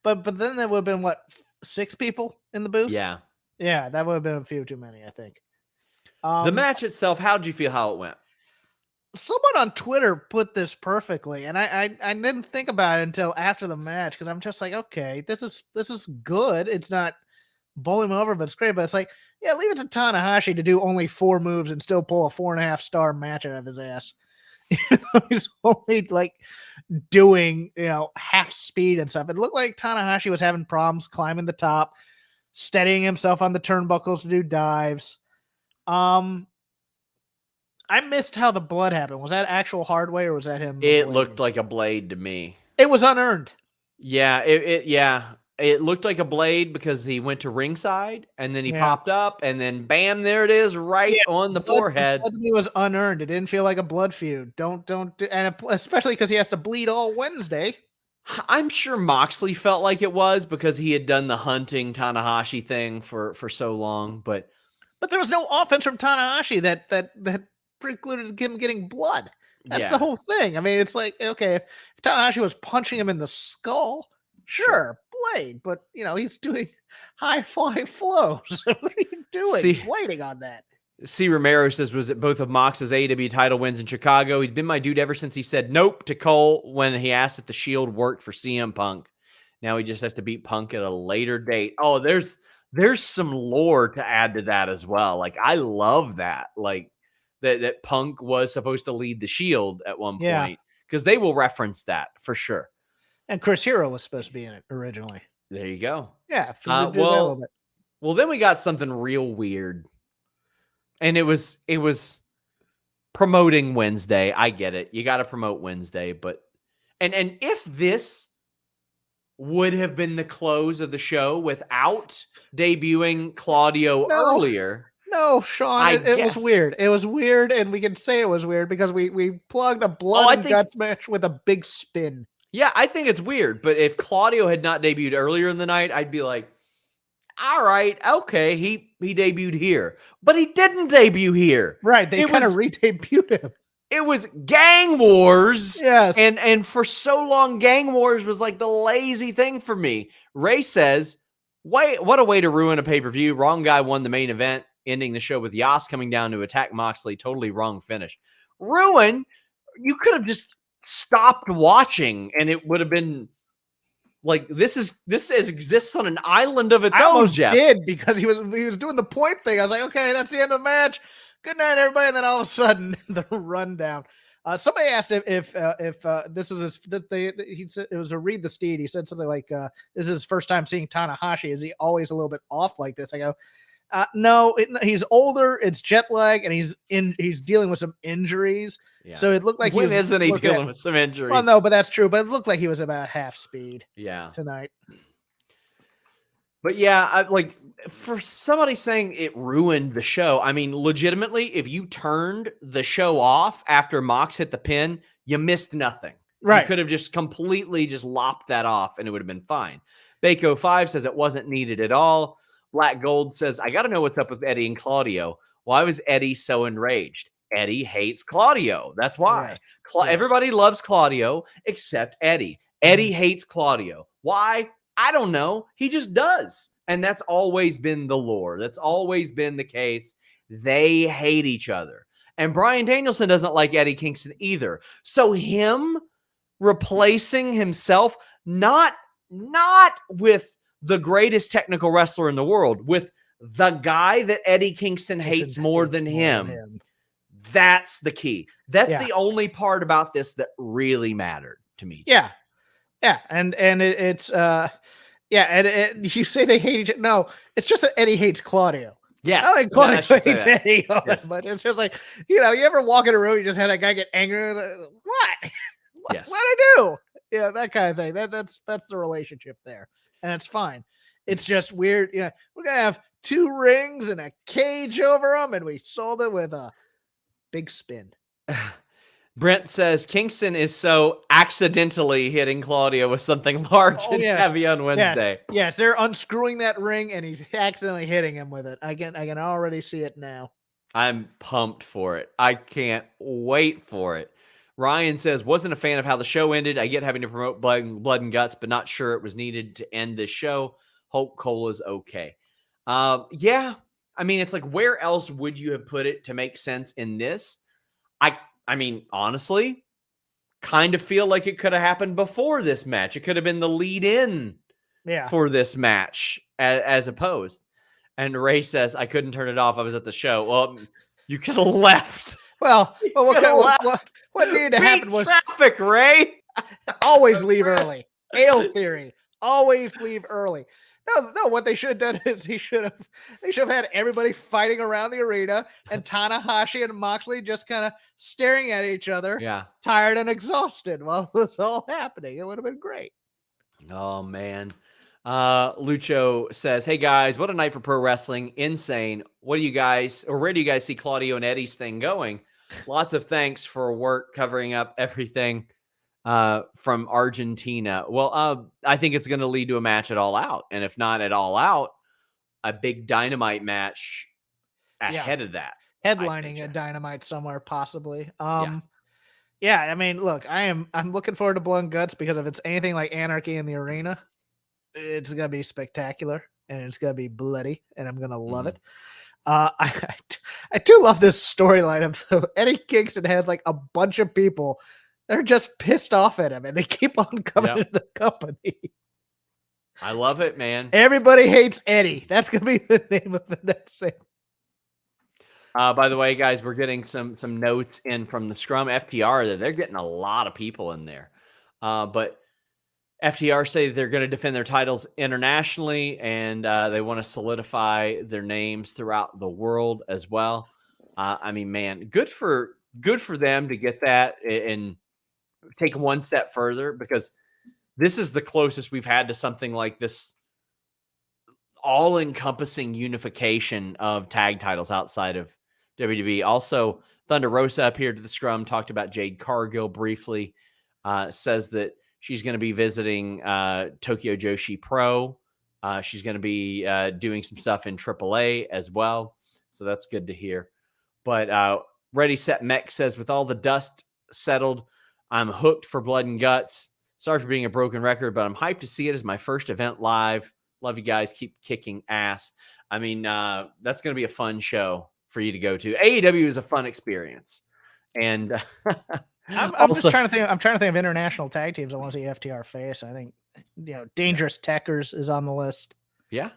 But then there would have been, what, 6 people in the booth? Yeah. Yeah, that would have been a few too many, I think. The match itself, how did you feel how it went? Someone on Twitter put this perfectly, and I didn't think about it until after the match, because I'm just like, okay, this is good. It's not bowling him over, but it's great. But it's like, yeah, leave it to Tanahashi to do only 4 moves and still pull a 4.5-star match out of his ass. He's only like doing, half speed and stuff. It looked like Tanahashi was having problems climbing the top, steadying himself on the turnbuckles to do dives. I missed how the blood happened. Was that actual hard way, or was that him? It looked like a blade to me. It was unearned. Yeah, it looked like a blade because he went to ringside and then he popped up and then bam, there it is, right on the forehead. It was unearned. It didn't feel like a blood feud. Don't and especially because he has to bleed all Wednesday. I'm sure Moxley felt like it was because he had done the hunting Tanahashi thing for so long, but there was no offense from Tanahashi that precluded him getting blood. That's the whole thing. I mean, it's like, okay, if Tanahashi was punching him in the skull, sure, blade, but he's doing high flying flows. What are you doing? Waiting on that. C. Romero says, was it both of Mox's AEW title wins in Chicago? He's been my dude ever since he said nope to Cole when he asked if the Shield worked for CM Punk. Now he just has to beat Punk at a later date. Oh, there's some lore to add to that as well. Like, I love that. Like, that Punk was supposed to lead the Shield at one point, because they will reference that for sure. And Chris Hero was supposed to be in it originally. There you go. Yeah. Well, then we got something real weird, and it was promoting Wednesday. I get it. You got to promote Wednesday, but and if this would have been the close of the show without debuting Claudio earlier. No, Sean, it was weird. It was weird, and we can say it was weird because we plugged a blood and guts match with a big spin. Yeah, I think it's weird, but if Claudio had not debuted earlier in the night, I'd be like, all right, okay, he debuted here. But he didn't debut here. Right, they kind of re-debuted him. It was Gang Wars. Yes. And for so long, Gang Wars was like the lazy thing for me. Ray says, what a way to ruin a pay-per-view. Wrong guy won the main event, ending the show with Yas coming down to attack Moxley. Totally wrong finish. Ruin? You could have just stopped watching and it would have been like, this exists on an island of its own, almost Jeff. Did because he was doing the point thing. I was like, okay, that's the end of the match. Good night, everybody. And then all of a sudden, the rundown. Somebody asked if this is he said it was a Read the Steed. He said something like, "This is his first time seeing Tanahashi. Is he always a little bit off like this?" I go, "No, he's older. It's jet lag, and he's dealing with some injuries. Yeah. So it looked like isn't he dealing with some injuries? Well, no, but that's true. But it looked like he was about half speed. Tonight. But yeah, for somebody saying it ruined the show, I mean, legitimately, if you turned the show off after Mox hit the pin, you missed nothing. Right. You could have just completely just lopped that off and it would have been fine. Bako 5 says it wasn't needed at all. Black Gold says, I got to know what's up with Eddie and Claudio. Why was Eddie so enraged? Eddie hates Claudio. That's why. Yes. Everybody loves Claudio except Eddie. Eddie hates Claudio. Why? I don't know. He just does. And that's always been the lore. That's always been the case. They hate each other. And Bryan Danielson doesn't like Eddie Kingston either. So him replacing himself, not with the greatest technical wrestler in the world, with the guy that Eddie Kingston hates more than him. That's the key. That's the only part about this that really mattered to me. Jeff. Yeah. And it's and you say they hate each other. No, it's just that Eddie hates Claudio. Yes. I think Claudio hates Eddie. Yes. But it's just like, you ever walk in a room, you just have that guy get angry. What? Yes. What did I do? Yeah, that kind of thing. That's the relationship there. And it's fine. It's just weird. We're going to have 2 rings and a cage over them, and we sold it with a big spin. Brent says Kingston is so accidentally hitting Claudio with something large and heavy on Wednesday. Yes, they're unscrewing that ring and he's accidentally hitting him with it. I can already see it now. I'm pumped for it. I can't wait for it. Ryan says, wasn't a fan of how the show ended. I get having to promote blood and guts, but not sure it was needed to end this show. Hope Cola's okay. Yeah. I mean, it's like, where else would you have put it to make sense in this? I mean, honestly, kind of feel like it could have happened before this match. It could have been the lead in for this match as opposed. And Ray says, I couldn't turn it off. I was at the show. Well, you could have left. Well, what needed to happen was traffic, Ray. Always leave early. Ale theory. Always leave early. No. What they should have done is they should have had everybody fighting around the arena and Tanahashi and Moxley just kind of staring at each other, tired and exhausted while it was all happening. It would have been great. Oh man. Lucho says, hey guys, what a night for pro wrestling. Insane. Where do you guys see Claudio and Eddie's thing going? Lots of thanks for work covering up everything from Argentina. Well, I think it's going to lead to a match at All Out. And if not at All Out, a big Dynamite match ahead of that. Headlining a Dynamite somewhere, possibly. Yeah, I mean, look, I'm looking forward to Blood and Guts because if it's anything like Anarchy in the Arena, it's going to be spectacular and it's going to be bloody and I'm going to love it. I do love this storyline of Eddie Kingston has like a bunch of people. They're just pissed off at him and they keep on coming to the company. I love it, man. Everybody hates Eddie. That's going to be the name of the next thing. By the way, guys, we're getting some notes in from the Scrum FTR that they're getting a lot of people in there. But FTR say they're going to defend their titles internationally and they want to solidify their names throughout the world as well. I mean, man, good for them to get that and take one step further because this is the closest we've had to something like this all-encompassing unification of tag titles outside of WWE. Also, Thunder Rosa appeared to the Scrum, talked about Jade Cargill briefly, says that she's going to be visiting Tokyo Joshi Pro. She's going to be doing some stuff in AAA as well. So that's good to hear. But Ready Set Mech says, with all the dust settled, I'm hooked for Blood and Guts. Sorry for being a broken record, but I'm hyped to see it as my first event live. Love you guys. Keep kicking ass. I mean, that's going to be a fun show for you to go to. AEW is a fun experience. And I'm just trying to think. I'm trying to think of international tag teams I want to see FTR face. I think, Dangerous Techers is on the list. Yeah.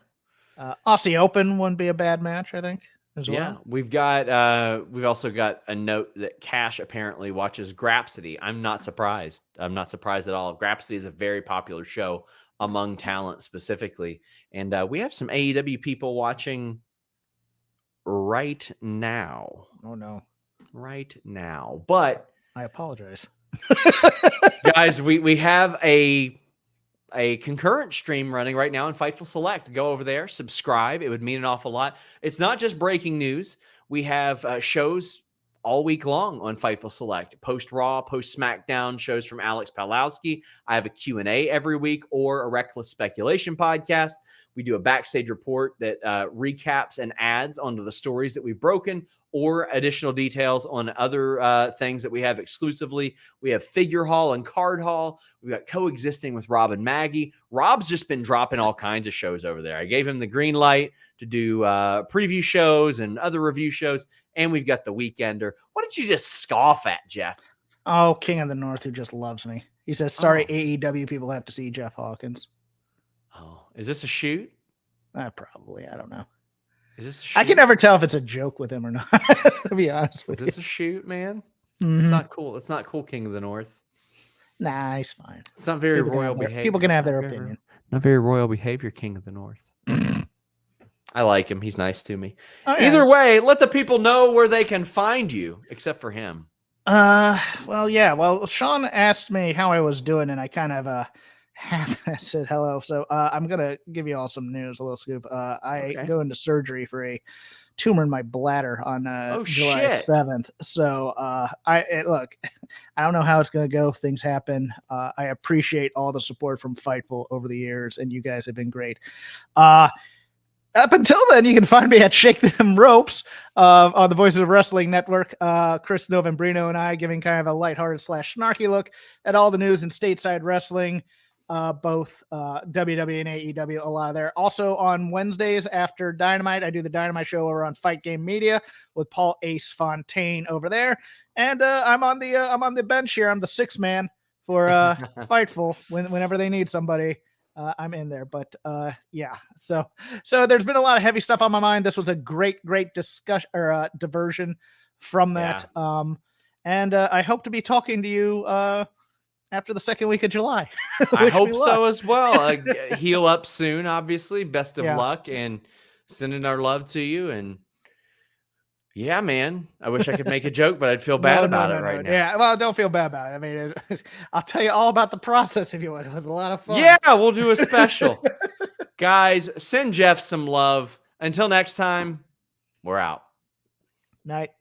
Aussie Open wouldn't be a bad match, I think. Yeah, we've also got a note that Cash apparently watches Grapsody. I'm not surprised. I'm not surprised at all. Grapsody is a very popular show among talent specifically. And we have some AEW people watching right now. Oh, no. Right now. But I apologize. Guys, we have a concurrent stream running right now in Fightful Select. Go over there, subscribe. It would mean an awful lot. It's not just breaking news. We have shows all week long on Fightful Select. Post Raw, post SmackDown shows from Alex Palowski. I have a Q&A every week or a Reckless Speculation podcast. We do a backstage report that recaps and adds onto the stories that we've broken or additional details on other things that we have exclusively. We have Figure Hall and Card Hall. We've got Coexisting with Rob and Maggie. Rob's just been dropping all kinds of shows over there. I gave him the green light to do preview shows and other review shows. And we've got the Weekender. What did you just scoff at, Jeff? Oh, King of the North, who just loves me. He says, sorry, AEW people have to see Jeff Hawkins. Oh, is this a shoot? Probably. I don't know. Is this a shoot? I can never tell if it's a joke with him or not, to be honest with you. Is this a shoot, man? Mm-hmm. It's not cool. It's not cool, King of the North. Nah, he's fine. It's not very royal behavior. People can have their opinion. Not very royal behavior, King of the North. I like him. He's nice to me. Oh, yeah. Either way, let the people know where they can find you, except for him. Well, yeah. Well, Sean asked me how I was doing, and I kind of half said hello. So I'm gonna give you all some news, a little scoop. I go into surgery for a tumor in my bladder on July 7th. So look, I don't know how it's gonna go. Things happen. I appreciate all the support from Fightful over the years, and you guys have been great. Up until then, you can find me at Shake Them Ropes on the Voices of Wrestling Network. Chris Novembrino and I giving kind of a lighthearted / snarky look at all the news in stateside wrestling, both WWE and AEW, a lot of there. Also on Wednesdays after Dynamite, I do the Dynamite show over on Fight Game Media with Paul Ace Fontaine over there. And I'm on the bench here. I'm the sixth man for Fightful whenever they need somebody. I'm in there, but yeah. So there's been a lot of heavy stuff on my mind. This was a great discussion or diversion from that. Yeah. And I hope to be talking to you after the second week of July. I hope so as well. Heal up soon, obviously. Best of luck, and sending our love to you. And yeah, man, I wish I could make a joke, but I'd feel bad about it right now. Yeah, well, don't feel bad about it. I mean, I'll tell you all about the process if you want. It was a lot of fun. Yeah, we'll do a special. Guys, send Jeff some love. Until next time, we're out. Night.